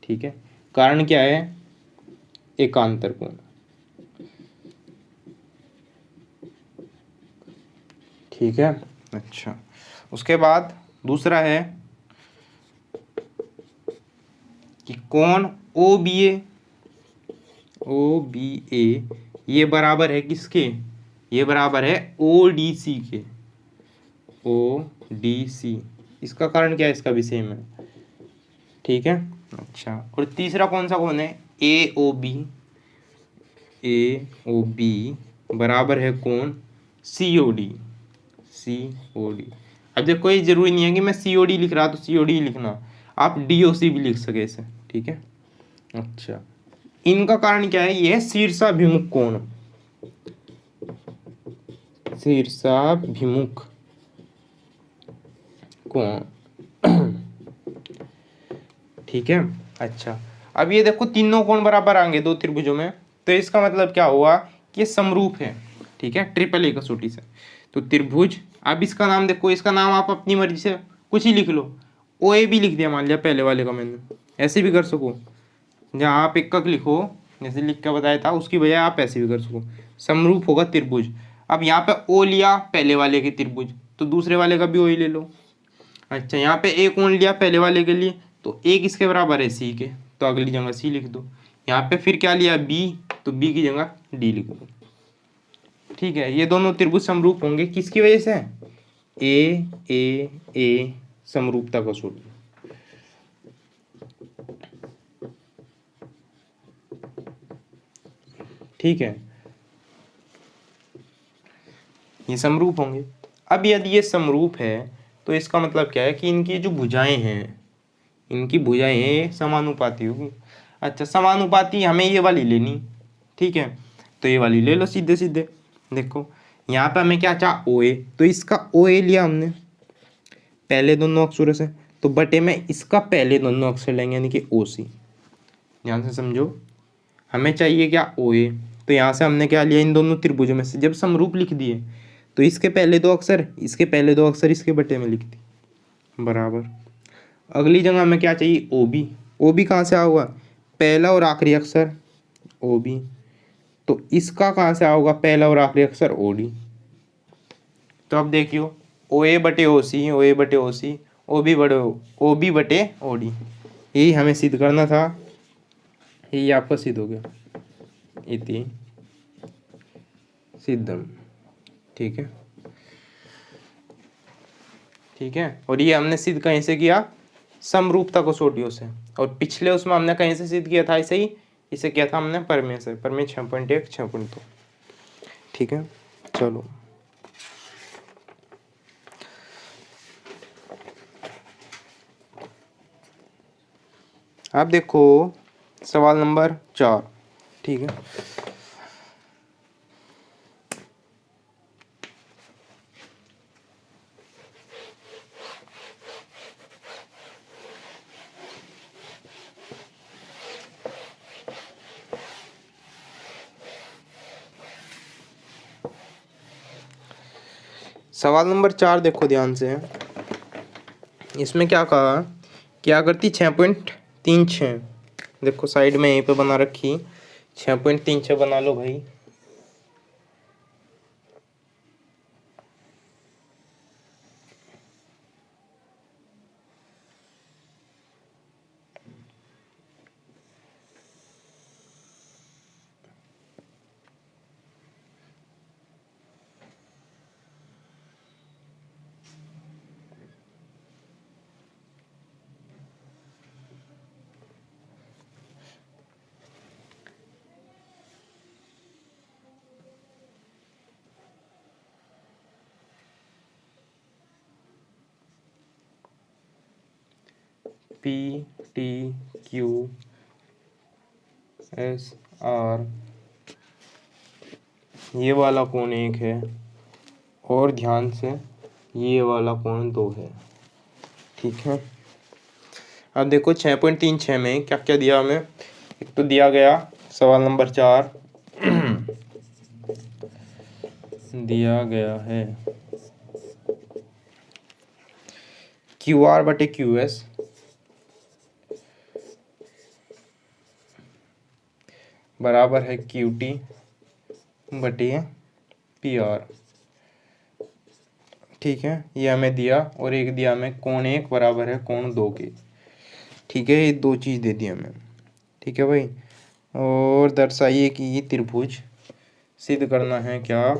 ठीक है, कारण क्या है, एकांतर कोण। ठीक है, अच्छा, उसके बाद दूसरा है कि कोण ओ बी ए ये बराबर है किसके, ये बराबर है ओ डी सी के, ओ डी सी। इसका कारण क्या है, इसका भी सेम है। ठीक है, अच्छा, और तीसरा कौन सा कोण है, ए ओ बी बराबर है कोण सी ओ डी। अब देखो ये जरूरी नहीं है कि मैं सी ओ डी लिख रहा तो सी ओ डी लिखना, आप डी ओ सी भी लिख सके इसे। ठीक है, अच्छा, इनका कारण क्या है, ये है शीर्षाभिमुख कोण, शीर्षाभिमुख कोण। ठीक है, अच्छा, अब ये देखो तीनों कोण बराबर आएंगे दो त्रिभुजों में, तो इसका मतलब क्या हुआ कि ये समरूप है। ठीक है, ट्रिपल ए कसौटी से। तो त्रिभुज, अब इसका नाम देखो, इसका नाम आप अपनी मर्जी से कुछ ही लिख लो, ओ ए भी लिख दिया मान लिया पहले वाले का मैंने, ऐसे भी कर सको, जहाँ आप एकक लिखो जैसे लिख के बताया था उसकी बजाय आप ऐसे भी कर सको, समरूप होगा त्रिभुज। अब यहाँ पे ओ लिया पहले वाले के त्रिभुज तो दूसरे वाले का भी ओ ही ले लो। अच्छा, यहाँ पे ए कोण लिया पहले वाले के लिए तो ए किसके बराबर है, सी के, तो अगली जगह सी लिख दो। यहाँ पे फिर क्या लिया, बी, तो बी की जगह डी लिख दो। ठीक है, ये दोनों त्रिभुज समरूप होंगे किसकी वजह से, ए समरूपता कसौटी। ठीक है, ये समरूप होंगे। अब यदि ये समरूप है तो इसका मतलब क्या है कि इनकी जो भुजाएं हैं, इनकी भुजाएं समानुपाती होगी। अच्छा, समानुपाती हमें ये वाली लेनी, ठीक है, तो ये वाली ले लो सीधे सीधे। देखो यहाँ पे हमें क्या चाहा, ओ ए, तो इसका ओ ए लिया हमने, पहले दोनों अक्षरों से, तो बटे में इसका पहले दोनों अक्षर लेंगे यानी कि ओ सी। ध्यान से समझो, हमें चाहिए क्या, ओ ए। तो यहाँ से हमने क्या लिया, इन दोनों त्रिभुजों में से जब समरूप लिख दिए तो इसके पहले दो अक्षर, इसके पहले दो अक्षर इसके बटे में लिख दी, बराबर। अगली जगह हमें क्या चाहिए, ओ बी। ओ बी कहाँ से आऊगा, पहला और आखिरी अक्षर ओ बी, तो इसका कहाँ से आऊगा, पहला और आखिरी अक्षर ओ डी। तो अब देखियो, ओ ए बटे ओ सी, ओ ए बटे ओ सी, ओ बी बटे ओ डी, यही हमें सिद्ध करना था, यही आपका सिद्ध हो गया, इति सिद्धम। ठीक है, ठीक है। और ये हमने सिद्ध कहीं से किया, समरूपता कसौटियों से। और पिछले उसमें हमने कहीं से सिद्ध किया था ऐसे ही, इसे किया था हमने प्रमेय से, प्रमेय 6.1 6.2। ठीक है, चलो आप देखो सवाल नंबर 4। ठीक है, सवाल नंबर 4 देखो ध्यान से। इसमें क्या कहा कि आकृति 6.36, देखो साइड में यहीं पे बना रखी, 6.36 बना लो भाई। P T Q S R, ये वाला कोण 1 है, और ध्यान से ये वाला कोण 2 है। ठीक है, अब देखो 6.36 में क्या क्या दिया हमें। एक तो दिया गया सवाल नंबर 4 दिया गया है क्यू आर बटे क्यू एस बराबर है क्यू टी बटे पी आर। ठीक है, ये हमें दिया, और एक दिया हमें कोण 1 बराबर है कोण 2 के। ठीक है, ये दो चीज़ दे दी हमें। ठीक है भाई, और दर्शाइए कि ये त्रिभुज, सिद्ध करना है क्या,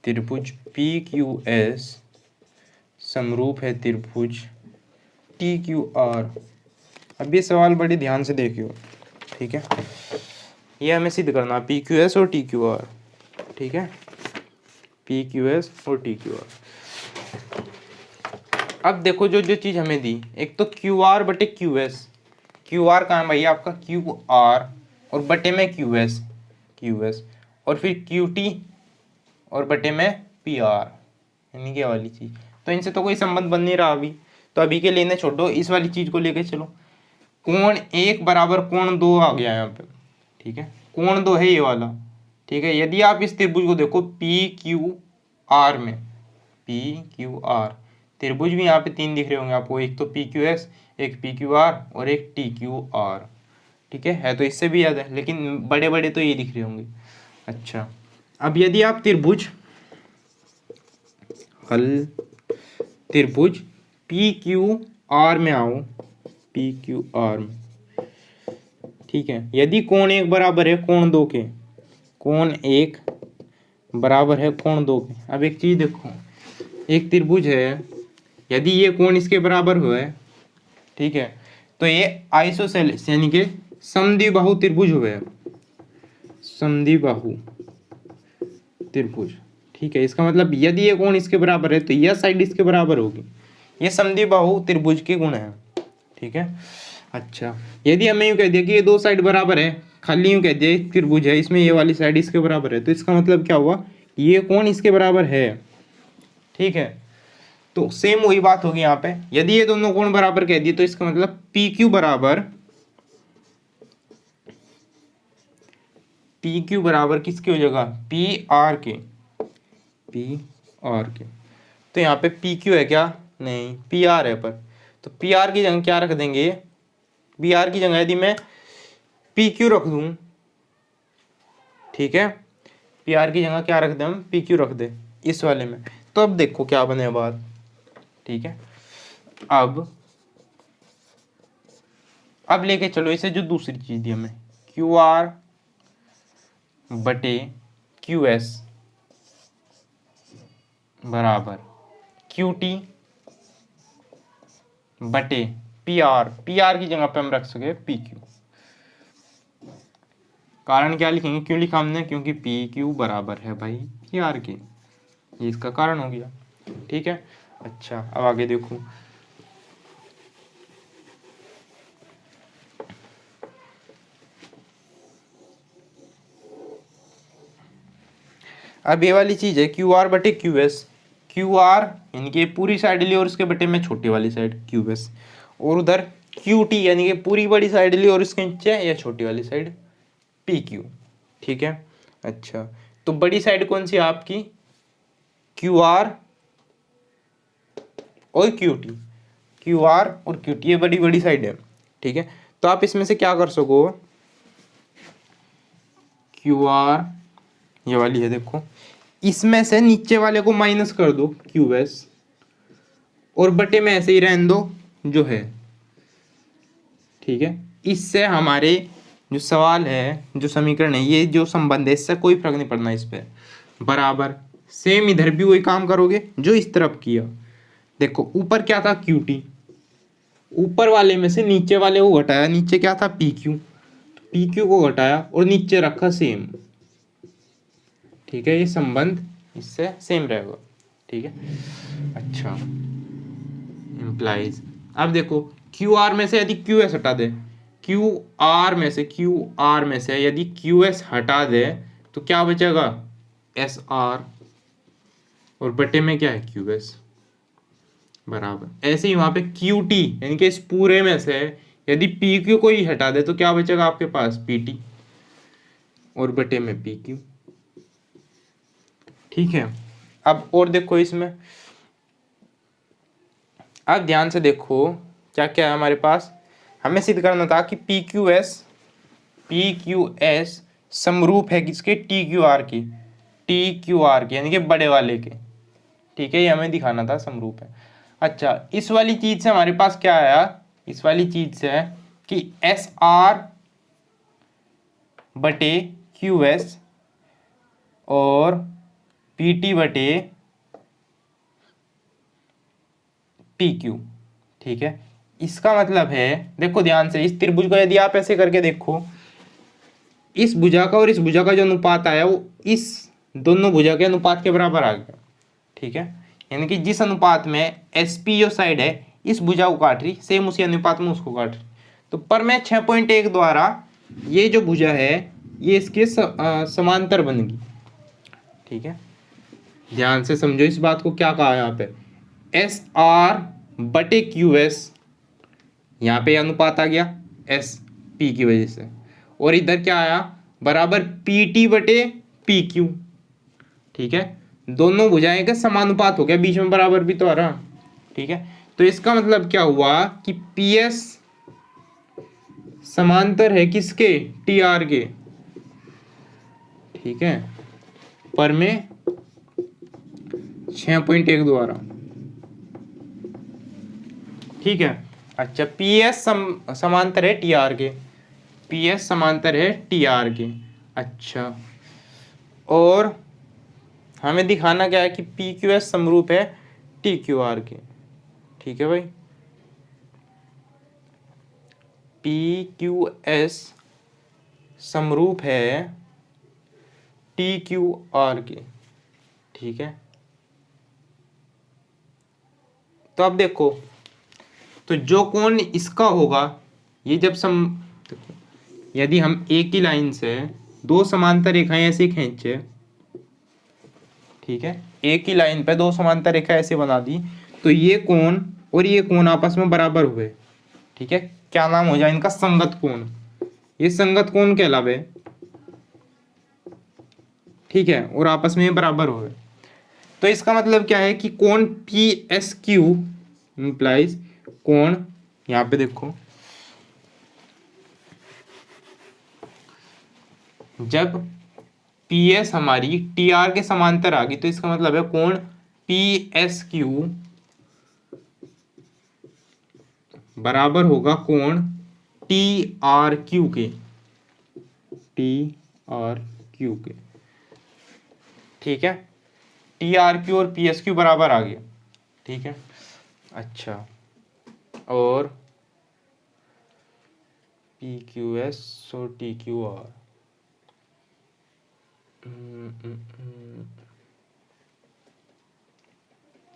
त्रिभुज पी क्यू एस समरूप है त्रिभुज टी क्यू आर। अब ये सवाल बड़े ध्यान से देखियो। ठीक है, ये हमें सिद्ध करना है पी क्यू एस और टी क्यू आर। ठीक है, पी क्यू एस और टी क्यू आर। अब देखो जो जो चीज़ हमें दी, एक तो क्यू आर बटे क्यू एस। क्यू आर कहाँ है भाई, आपका क्यू आर, और बटे में क्यू एस, और फिर क्यू टी और बटे में पी आर, यानी कि वाली चीज़। तो इनसे तो कोई संबंध बन नहीं रहा अभी, तो अभी के लिए इन्हें छोड़ो, इस वाली चीज़ को लेके चलो। कोण 1 बराबर कोण 2 आ गया यहाँ पे। ठीक है, कोण 2 है ये वाला। ठीक है, यदि आप इस त्रिभुज को देखो पी क्यू आर में, पी क्यू आर त्रिभुज भी यहाँ पे 3 दिख रहे होंगे आपको, एक तो पी क्यू एस, एक पी क्यू आर और एक टी क्यू आर। ठीक है तो इससे भी याद है, लेकिन बड़े बड़े तो ये दिख रहे होंगे। अच्छा, अब यदि आप त्रिभुज त्रिभुज पी क्यू आर में आओ, पी क्यू आर में, ठीक है, यदि कोण 1 बराबर है कोण 2 के, कोण 1 बराबर है कोण 2 के। अब एक चीज देखो, एक त्रिभुज है, यदि ये कोण इसके बराबर हुआ है, ठीक है, तो ये आइसोसेलेस यानी कि समद्विबाहु त्रिभुज हुआ है, समद्विबाहु त्रिभुज। ठीक है, इसका मतलब यदि ये कोण इसके बराबर है तो यह साइड इसके बराबर होगी, ये समद्विबाहु त्रिभुज के गुण है। ठीक है, अच्छा, यदि हमें यूँ कह दिया कि ये दो साइड बराबर है खाली यूं कह दिया त्रिभुज है, इसमें ये वाली साइड इसके बराबर है, तो इसका मतलब क्या हुआ, ये कोण इसके बराबर है। ठीक है, तो सेम वही बात होगी यहाँ पे, यदि ये दोनों कोण बराबर कह दिए तो इसका मतलब पी क्यू बराबर किसके हो जाएगा, पी आर के, पी आर के। तो यहाँ पे पी क्यू है क्या, नहीं, पी आर है, पर तो पी आर की जगह क्या रख देंगे, पी आर की जगह यदि मैं पी क्यू रख दूं, ठीक है, पी आर की जगह क्या रख दें हम, पी क्यू रख दे इस वाले में, तो अब देखो क्या बने बात। ठीक है, अब लेके चलो इसे, जो दूसरी चीज दी हमें, क्यू आर बटे क्यू एस बराबर क्यू टी बटे पी आर, पी आर की जगह पे हम रख सके पी क्यू। कारण क्या लिखेंगे, क्यों लिखा हमने, क्योंकि पी क्यू बराबर है भाई पी आर के, ये इसका कारण हो गया। ठीक है, अच्छा अब आगे देखो, अब ये वाली चीज है क्यू आर बटे क्यू एस, क्यू आर यानी कि पूरी साइड ली और उसके बटे में छोटी वाली साइड क्यू एस, और उधर क्यू टी यानी कि पूरी बड़ी साइड ली और उसके नीचे या छोटी वाली साइड पी क्यू। ठीक है, अच्छा तो बड़ी साइड कौन सी है आपकी, क्यू आर और क्यू टी, क्यू आर और क्यू टी, ये बड़ी बड़ी साइड है। ठीक है, तो आप इसमें से क्या कर सको, क्यू आर ये वाली है, देखो इसमें से नीचे वाले को माइनस कर दो क्यू एस, और बटे में ऐसे ही रहने दो जो है। ठीक है, इससे हमारे जो सवाल है, जो समीकरण है, ये जो संबंध है, इससे कोई फर्क नहीं पड़ना इस पे, बराबर। सेम इधर भी वही काम करोगे जो इस तरफ किया। देखो ऊपर क्या था क्यू टी, ऊपर वाले में से नीचे वाले को घटाया, नीचे क्या था पी क्यू, पी क्यू को घटाया और नीचे रखा सेम। ठीक है, ये संबंध इससे सेम रहेगा। ठीक है, अच्छा इम्प्लाइज, अब देखो क्यू आर में से यदि क्यू एस हटा दे, क्यू आर में से यदि क्यू एस हटा दे तो क्या बचेगा, एस आर, और बटे में क्या है क्यू एस बराबर। ऐसे ही वहां पे क्यू टी यानी कि इस पूरे में से यदि पी क्यू को ही हटा दे तो क्या बचेगा आपके पास, पी टी, और बटे में पी क्यू। ठीक है, अब और देखो इसमें, अब ध्यान से देखो क्या क्या है हमारे पास, हमें सिद्ध करना था कि पी क्यू एस समरूप है किसके, टी क्यू आर की यानी कि बड़े वाले के। ठीक है, ये हमें दिखाना था समरूप है। अच्छा इस वाली चीज से हमारे पास क्या आया, इस वाली चीज से कि एस आर बटे क्यू एस और पी टी बटे टी क्यू। ठीक है, इसका मतलब है, देखो ध्यान से इस त्रिभुज को यदि आप ऐसे करके देखो, इस भुजा का और इस भुजा का जो अनुपात आया वो इस दोनों भुजा के अनुपात के बराबर आ गया। ठीक है, यानी कि जिस अनुपात में एस पी जो साइड है इस भुजा को काट रही, सेम उसी अनुपात में उसको काट रही। तो पर मैं 6.1 द्वारा ये जो भुजा है ये इसके समांतर बनेगी। ठीक है, ध्यान से समझो इस बात को, क्या कहा यहाँ पे, एस आर बटे क्यू एस, यहाँ पे अनुपात आ गया एस पी की वजह से, और इधर क्या आया बराबर पी टी बटे पी क्यू। ठीक है, दोनों भुजाएं का समानुपात हो गया, बीच में बराबर भी तो आ रहा। ठीक है, तो इसका मतलब क्या हुआ कि पी एस समांतर है किसके, टी आर के। ठीक है, पर में 6.1 द्वारा। ठीक है, अच्छा पी एस समांतर है टी आर के, पी एस समांतर है टी आर के। अच्छा, और हमें दिखाना क्या है कि पी क्यू एस समरूप है टी क्यू आर के। ठीक है भाई, पी क्यू एस समरूप है टी क्यू आर के। ठीक है, तो अब देखो, तो जो कोण इसका होगा, ये जब यदि हम एक ही लाइन से दो समांतर रेखाएं ऐसे खींचे, ठीक है, एक ही लाइन पे दो समांतर रेखा ऐसे बना दी, तो ये कोण और ये कोण आपस में बराबर हुए, ठीक है, क्या नाम हो जाए इनका? संगत कोण। ये संगत कोण कहलावे, ठीक है, और आपस में ये बराबर हुए। तो इसका मतलब क्या है कि कोण पी एस क्यू इंप्लाइज कोण, यहां पे देखो, जब पी एस हमारी टी आर के समांतर आ गई, तो इसका मतलब है कोण पी एस क्यू बराबर होगा कोण टी आर क्यू के, टी आर क्यू के, ठीक है, टी आर क्यू और पी एस क्यू बराबर आ गया, ठीक है। अच्छा, और पी क्यू एस और टी क्यू आर,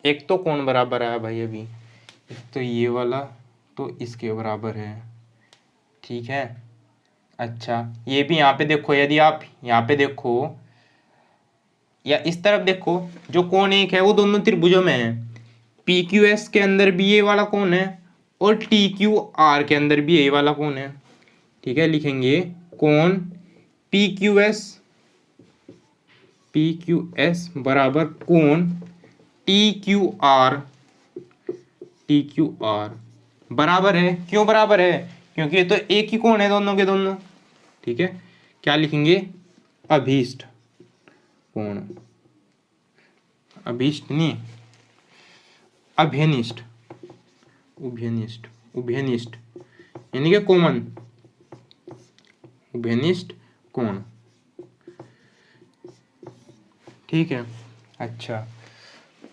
एक तो कोण बराबर आया भाई अभी, एक तो ये वाला तो इसके बराबर है, ठीक है। अच्छा, ये भी यहाँ पे देखो, यदि आप यहाँ पे देखो या इस तरफ देखो, जो कोण एक है वो दोनों त्रिभुजों में है, पी क्यू एस के अंदर भी ये वाला कोण है और टी क्यू आर के अंदर भी ये वाला कोण है, ठीक है। लिखेंगे कोण पी क्यू एस बराबर कोण टी क्यू आर बराबर है। क्यों बराबर है? क्योंकि ये तो एक ही कोण है दोनों के दोनों, ठीक है। क्या लिखेंगे? अभीष्ट कोण, अभीष्ट नहीं, अभ्यनिष्ठ, उभयनिष्ठ यानी कि कॉमन, उभयनिष्ठ कोण, ठीक है। अच्छा,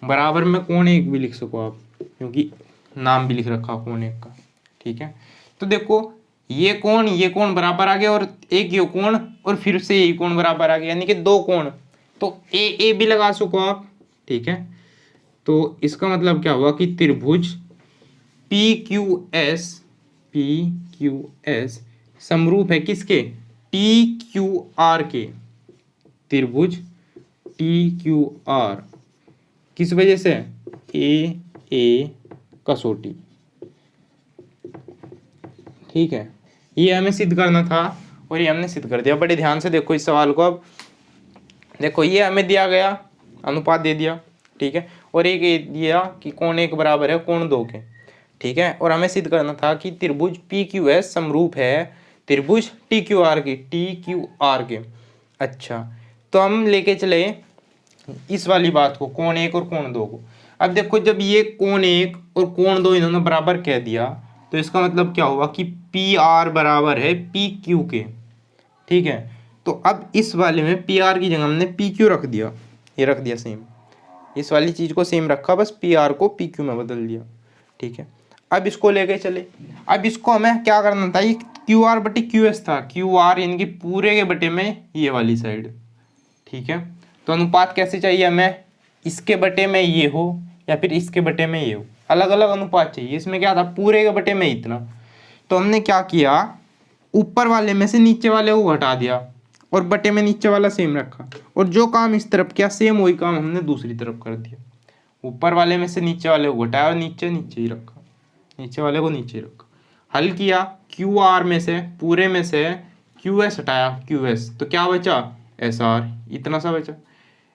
बराबर में कोण एक भी लिख सको आप, क्योंकि नाम भी लिख रखा कोण एक का, ठीक है। तो देखो, ये कोण बराबर आ गया और एक ये कोण और फिर से ये कोण बराबर आ गया, यानी कि दो कोण, तो ए भी लगा सको आप, ठीक है। तो इसका मतलब क्या हुआ कि त्रिभुज पी क्यू एस समरूप है किसके? टी क्यू आर के। त्रिभुज टी क्यू आर किस वजह से? ए कसौटी, ठीक है। ये हमें सिद्ध करना था और ये हमने सिद्ध कर दिया। बड़े ध्यान से देखो इस सवाल को। अब देखो, ये हमें दिया गया, अनुपात दे दिया, ठीक है, और एक ये दिया कि कोण एक बराबर है कोण दो के, ठीक है। और हमें सिद्ध करना था कि त्रिभुज पी क्यू एस समरूप है त्रिभुज टी क्यू आर के। अच्छा, तो हम लेके चले इस वाली बात को, कोण एक और कोण दो को। अब देखो, जब ये कोण एक और कोण दो इन्होंने बराबर कह दिया, तो इसका मतलब क्या हुआ कि पी आर बराबर है पी क्यू के, ठीक है। तो अब इस वाले में पी आर की जगह हमने पी क्यू रख दिया, ये रख दिया सेम, इस वाली चीज को सेम रखा, बस पी आर को पी क्यू में बदल दिया, ठीक है। अब इसको लेके चले, अब इसको हमें क्या करना था, ये क्यू आर बटे क्यू एस था, क्यू आर यानी कि पूरे के बटे में ये वाली साइड, ठीक है। तो अनुपात कैसे चाहिए हमें? इसके बटे में ये हो या फिर इसके बटे में ये हो, अलग अलग अनुपात चाहिए। इसमें क्या था, पूरे के बटे में इतना, तो हमने क्या किया, ऊपर वाले में से नीचे वाले को हटा दिया और बटे में नीचे वाला सेम रखा, और जो काम इस तरफ किया सेम वही काम हमने दूसरी तरफ कर दिया। ऊपर वाले में से नीचे वाले को घटाया और नीचे ही रखा, नीचे वाले को नीचे ही रखा। हल किया, क्यू आर में से पूरे में से क्यू एस हटाया, क्यू एस, तो क्या बचा? एस आर, इतना सा बचा।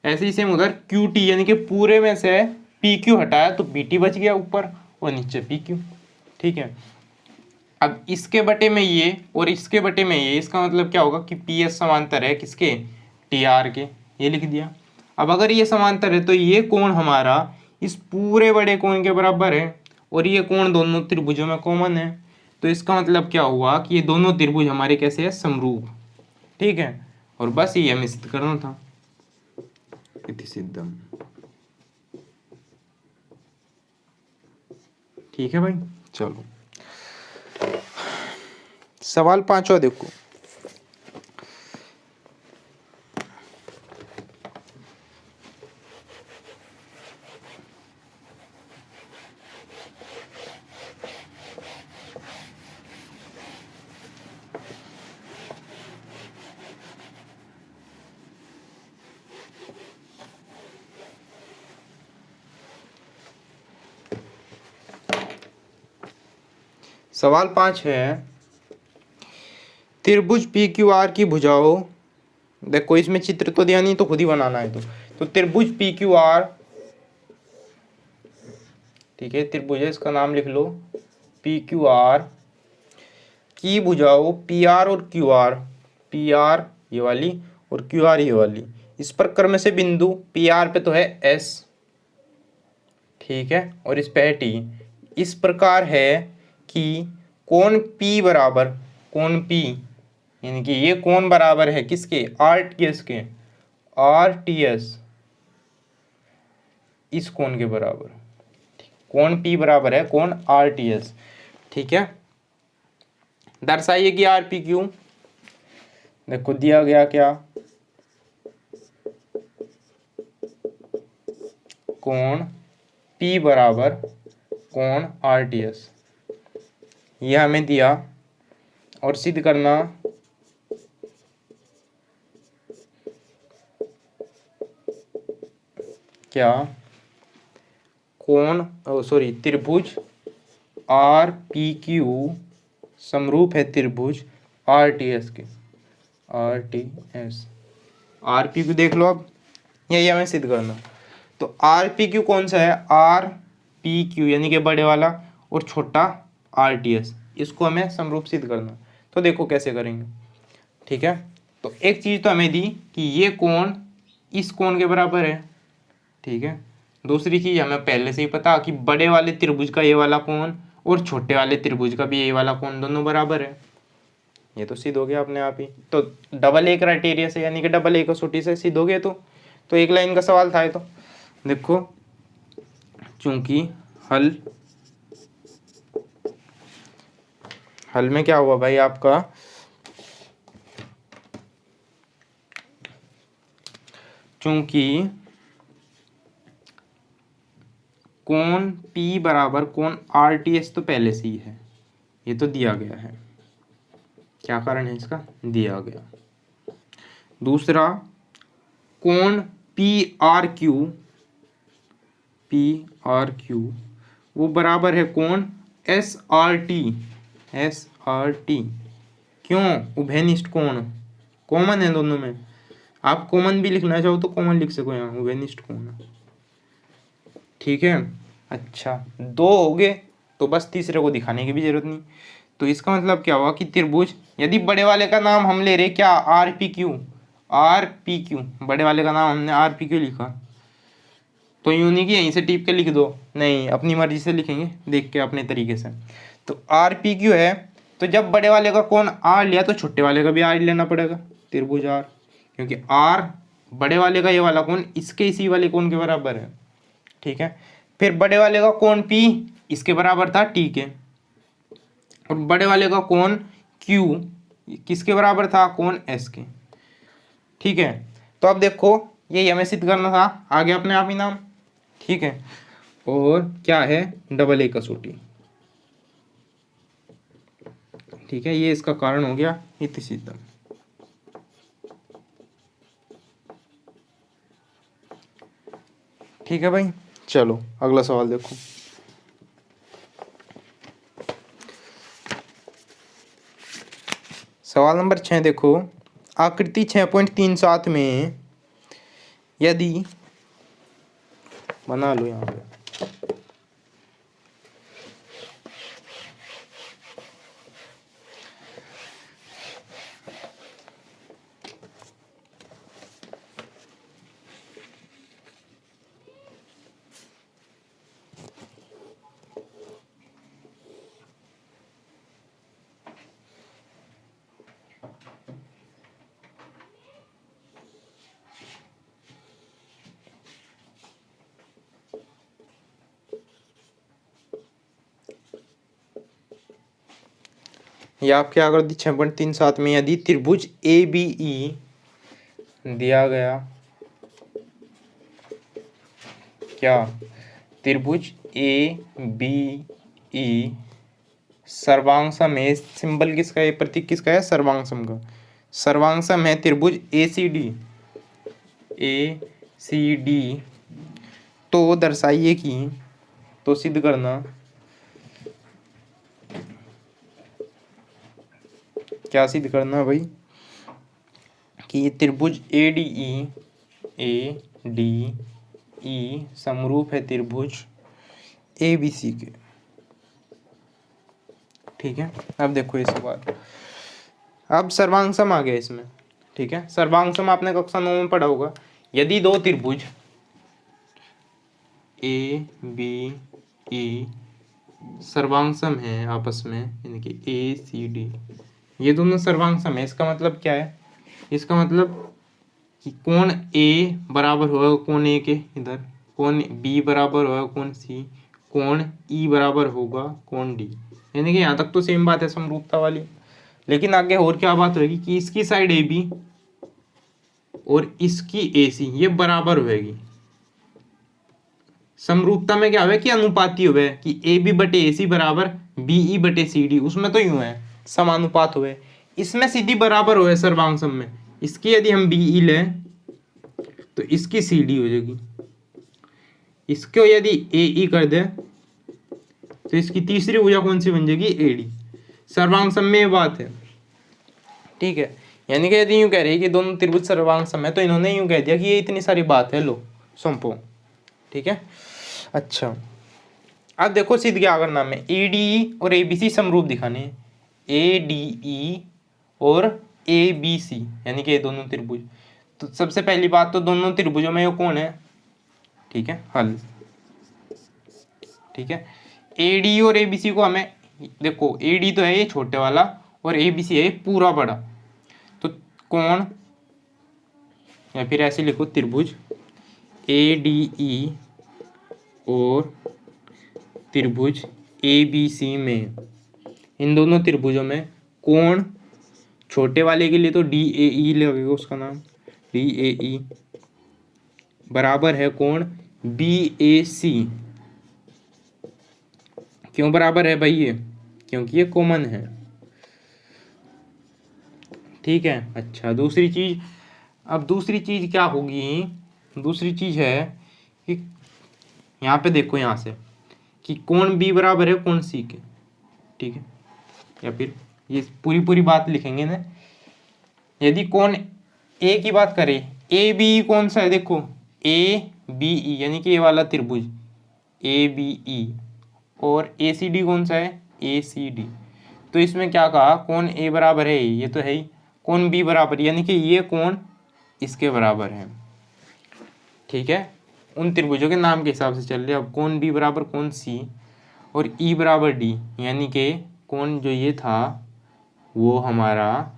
ऐसे ही सेम उधर क्यू टी यानी कि पूरे में से पी क्यू हटाया तो पी टी बच गया ऊपर और नीचे पी क्यू, ठीक है। अब इसके बटे में ये और इसके बटे में ये, इसका मतलब क्या होगा कि पी एस समांतर है किसके? टी आर के, ये लिख दिया। अब अगर ये समांतर है तो ये कोण हमारा इस पूरे बड़े कोण के बराबर है और ये कोण दोनों त्रिभुजों में कॉमन है, तो इसका मतलब क्या हुआ कि ये दोनों त्रिभुज हमारे कैसे है? समरूप, ठीक है। और बस ये हमें सिद्ध करना था, इति सिद्धम, ठीक है भाई। चलो सवाल 5वां देखो, सवाल 5 है, त्रिभुज पी क्यू आर की भुजाओं, देखो इसमें चित्र तो दिया नहीं तो खुद ही बनाना है। तो त्रिभुज पी क्यू आर, ठीक है, त्रिभुज है, इसका नाम लिख लो पी क्यू आर की भुजाओं पी आर और क्यू आर, पी आर ये वाली और क्यू आर ये वाली, इस पर क्रम से बिंदु पी आर पे तो है एस, ठीक है, और इस पे है टी, इस प्रकार है कि कोण पी बराबर, कोण पी यानी कि ये कोण बराबर है किसके, आर टी एस के, आर टी एस इस कोण के बराबर, कोण पी बराबर है कोण आर टी एस, ठीक है। दर्शाइए कि आर पी क्यू, देखो दिया गया क्या, कोण P बराबर कोण आर टी एस, यह हमें दिया, और सिद्ध करना क्या, कोण सॉरी त्रिभुज आर पी क्यू समरूप है त्रिभुज आर टी एस के, R T S, R P Q देख लो अब, यही हमें सिद्ध करना। तो आर पी क्यू कौन सा है, आर पी क्यू यानी कि बड़े वाला और छोटा आर टी एस, इसको हमें समरूप सिद्ध करना। तो देखो कैसे करेंगे, ठीक है। तो एक चीज़ तो हमें दी कि ये कोण इस कोण के बराबर है, ठीक है। दूसरी चीज़ हमें पहले से ही पता कि बड़े वाले त्रिभुज का ये वाला कोण और छोटे वाले त्रिभुज का भी ये वाला कोण दोनों बराबर है, ये तो सिद्ध हो गया अपने आप ही। तो डबल ए क्राइटेरिया से यानी कि डबल ए कसौटी से सिद्ध हो गया। तो एक लाइन का सवाल था ये। तो देखो चूंकि हल में क्या हुआ भाई आपका, चूंकि कोण P बराबर कोण आर टी एस तो पहले से ही है, ये तो दिया गया है, क्या कारण है इसका, दिया गया। दूसरा कोण पी आर क्यू वो बराबर है कोण एस आर टी, क्यों, उभयनिष्ठ कोण, कॉमन है दोनों में, आप कॉमन भी लिखना चाहो तो कॉमन लिख सको यहाँ, उभयनिष्ठ कोण, ठीक है। अच्छा दो हो गए तो बस तीसरे को दिखाने की भी जरूरत नहीं। तो इसका मतलब क्या हुआ कि त्रिभुज, यदि बड़े वाले का नाम हम ले रहे क्या, आर पी क्यू, बड़े वाले का नाम हमने आर पी क्यू लिखा, तो यूं नहीं कि यहीं से टिप के लिख दो, नहीं अपनी मर्जी से लिखेंगे देख के अपने तरीके से। तो आर पी क्यू है, तो जब बड़े वाले का कोण आर लिया तो छोटे वाले का भी आर लेना पड़ेगा, त्रिभुज आर, क्योंकि आर बड़े वाले का ये वाला कोण इसके इसी वाले कोण के बराबर है, ठीक है। फिर बड़े वाले का कोण P इसके बराबर था T के, और बड़े वाले का कोण Q किसके बराबर था, कोण S के, ठीक है। तो अब देखो यही हमें सिद्ध करना था, आ गया अपने आप ही नाम, ठीक है। और क्या है, डबल ए कसौटी, ठीक है, ये इसका कारण हो गया इति सिद्धम। ठीक है भाई, चलो अगला सवाल देखो। सवाल नंबर 6 देखो, आकृति 6.37 में यदि, बना लो यहाँ पे, या आपके आकृति 6.37 में यदि त्रिभुज ए बी ई दिया गया, क्या, त्रिभुज ए बी ई सर्वांगसम है, सिंबल किसका है, प्रतीक किसका है, सर्वांगसम का, सर्वांगसम है त्रिभुज ए सी डी, तो दर्शाइए कि, तो सिद्ध करना क्या सिद्ध करना भाई कि ये त्रिभुज ADE समरूप है त्रिभुज ABC के। ठीक है, अब देखो इसके बाद अब सर्वांग सम आ गया इसमें। ठीक है, सर्वांग सम आपने कक्षा 9 में पढ़ा होगा। यदि दो त्रिभुज ABE सर्वांग सम है आपस में, यानी कि ACD, ये दोनों सर्वांग सम है, इसका मतलब क्या है? इसका मतलब कि कोण A बराबर होगा कोण A के इधर, कोण B बराबर होगा कोण C, कोण E बराबर होगा कोण D। यानी कि यहाँ तक तो सेम बात है समरूपता वाली, लेकिन आगे और क्या बात होगी कि इसकी साइड AB और इसकी AC ये बराबर होगी। समरूपता में क्या हुआ कि अनुपाती हुए कि AB बटे AC बराबर BE बटे CD, उसमें तो यूं है समानुपात हुए, इसमें सीधी बराबर हुए सर्वांग सम में। इसकी यदि हम BE लें तो इसकी CD हो जाएगी, इसको यदि AE कर दे तो इसकी तीसरी भुजा कौन सी बन जाएगी? AD। सर्वांग सम में ये बात है। ठीक है, यानी कि यदि यूं कह रही है कि दोनों त्रिभुज सर्वांग सम है, तो इन्होंने यूं कह दिया कि ये इतनी सारी बात है, लो संपो। ठीक है, अच्छा अब देखो सिद्ध क्या करना है, ADE और ABC समरूप दिखाने हैं। ADE और ABC यानी कि ये दोनों त्रिभुज। तो सबसे पहली बात तो दोनों त्रिभुजों में ये कौन है? ठीक है, हल। ठीक है, ADE और ABC को हमें देखो, AD तो है ये छोटे वाला और ABC है ये पूरा बड़ा, तो कौन, या फिर ऐसे लिखो त्रिभुज ADE और त्रिभुज ABC में, इन दोनों त्रिभुजों में कोण छोटे वाले के लिए तो DAE लगेगा, उसका नाम DAE बराबर है कोण BAC। क्यों बराबर है भाई ये? क्योंकि ये कॉमन है। ठीक है, अच्छा दूसरी चीज, अब दूसरी चीज क्या होगी? दूसरी चीज है कि यहाँ पे देखो यहाँ से कि कोण B बराबर है कोण C के। ठीक है, या फिर ये पूरी बात लिखेंगे ना। यदि कोण A की बात करें, ABE कौन सा है? देखो ABE यानी कि ये वाला त्रिभुज ABE, और ACD कौन सा है? ACD। तो इसमें क्या कहा, कोण A बराबर है, ये तो है ही, कोण B बराबर यानी कि ये कोण इसके बराबर है। ठीक है, उन त्रिभुजों के नाम के हिसाब से चल रहे। अब कोण B बराबर कोण C और E बराबर D, यानी कि कोण जो ये था वो हमारा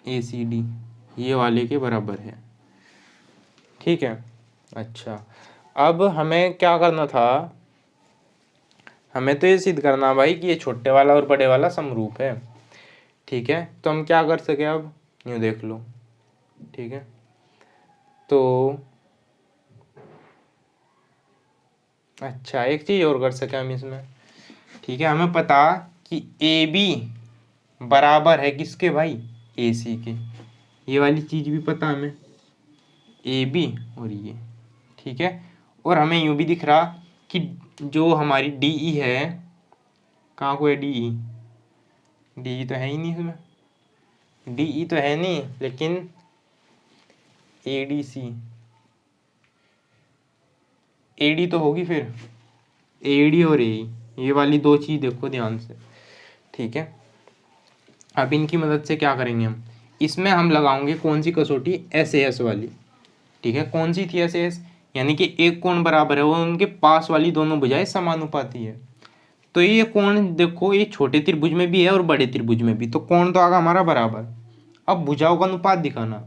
ACD ये वाले के बराबर है। ठीक है, अच्छा अब हमें क्या करना था? हमें तो ये सिद्ध करना भाई कि ये छोटे वाला और बड़े वाला समरूप है। ठीक है, तो हम क्या कर सके? अब यूँ देख लो। ठीक है, तो अच्छा एक चीज़ और कर सके हम इसमें। ठीक है, हमें पता कि AB बराबर है किसके भाई? AC के। ये वाली चीज़ भी पता हमें, AB और ये। ठीक है, और हमें यूँ भी दिख रहा कि जो हमारी DE है, कहाँ को है DE? DE तो है ही नहीं इसमें, DE तो है नहीं, लेकिन AD तो होगी फिर, AD और AE ये वाली दो चीज़ देखो ध्यान से। ठीक है, अब इनकी मदद से क्या करेंगे हम? इसमें हम लगाएंगे कौन सी कसौटी? SAS वाली। ठीक है, कौन सी थी SAS? यानी कि एक कोण बराबर है वो उनके पास वाली दोनों भुजाएं समानुपाती है। तो ये कोण देखो, ये छोटे त्रिभुज में भी है और बड़े त्रिभुज में भी, तो कोण तो आगा हमारा बराबर। अब भुजाओं का अनुपात दिखाना।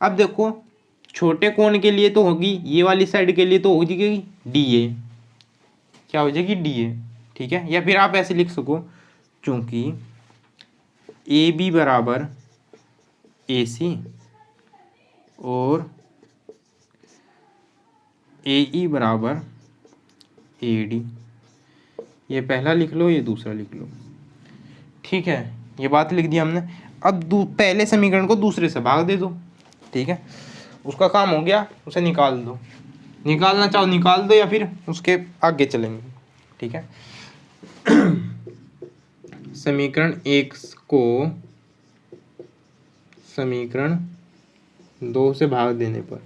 अब देखो छोटे कोण के लिए तो होगी, ये वाली साइड के लिए तो हो जाएगी DA, क्या हो जाएगी? DA। ठीक है, या फिर आप ऐसे लिख सको, चूंकि AB बराबर AC और AE बराबर AD, ये पहला लिख लो, ये दूसरा लिख लो। ठीक है, ये बात लिख दी हमने। अब पहले समीकरण को दूसरे से भाग दे दो। ठीक है, उसका काम हो गया, उसे निकाल दो। निकालना चाहो निकाल दो, या फिर उसके आगे चलेंगे। ठीक है, समीकरण 1 को समीकरण 2 से भाग देने पर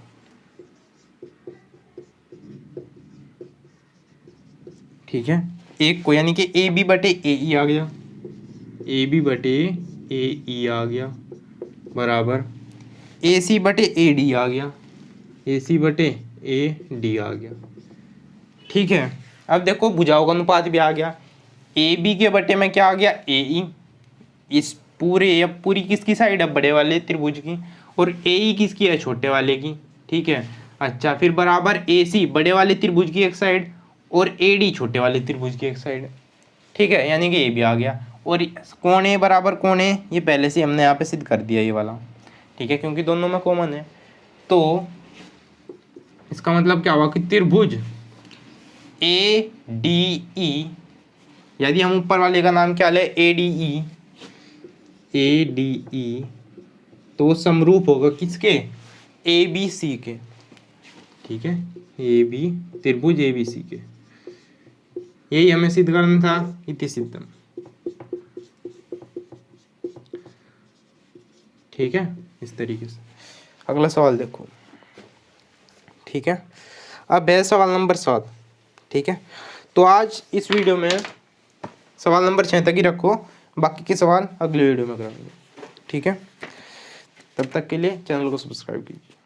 ठीक है, एक को यानी कि ए बी बटे ए ई आ गया, ए बी बटे ए ई आ गया बराबर ए सी बटे ए डी आ गया, ए सी बटे ए डी आ गया। ठीक है, अब देखो भुजाओं का अनुपात भी आ गया, ए बी के बटे में क्या आ गया ए ई, इस पूरे या पूरी किसकी साइड है बड़े वाले त्रिभुज की, और ए ई किसकी है छोटे वाले की। ठीक है, अच्छा फिर बराबर ए सी बड़े वाले त्रिभुज की एक साइड और ए डी छोटे वाले त्रिभुज की एक साइड। ठीक है, यानी कि ये भी आ गया, और कौन ए बराबर कौन है ये पहले से हमने यहाँ पे सिद्ध कर दिया ये वाला। ठीक है, क्योंकि दोनों में कॉमन है, तो इसका मतलब क्या हुआ कि त्रिभुज ए डी ई, यदि हम ऊपर वाले का नाम क्या ले ए डी ई, तो वो समरूप होगा किसके ए बी सी के। ठीक है, ए बी त्रिभुज ए बी सी के, यही हमें सिद्ध करना था, इति सिद्धम। ठीक है, इस तरीके से। अगला सवाल देखो। ठीक है, अब है सवाल नंबर 7। ठीक है, तो आज इस वीडियो में सवाल नंबर 6 तक ही रखो, बाकी के सवाल अगले वीडियो में कराएंगे। ठीक है, तब तक के लिए चैनल को सब्सक्राइब कीजिए।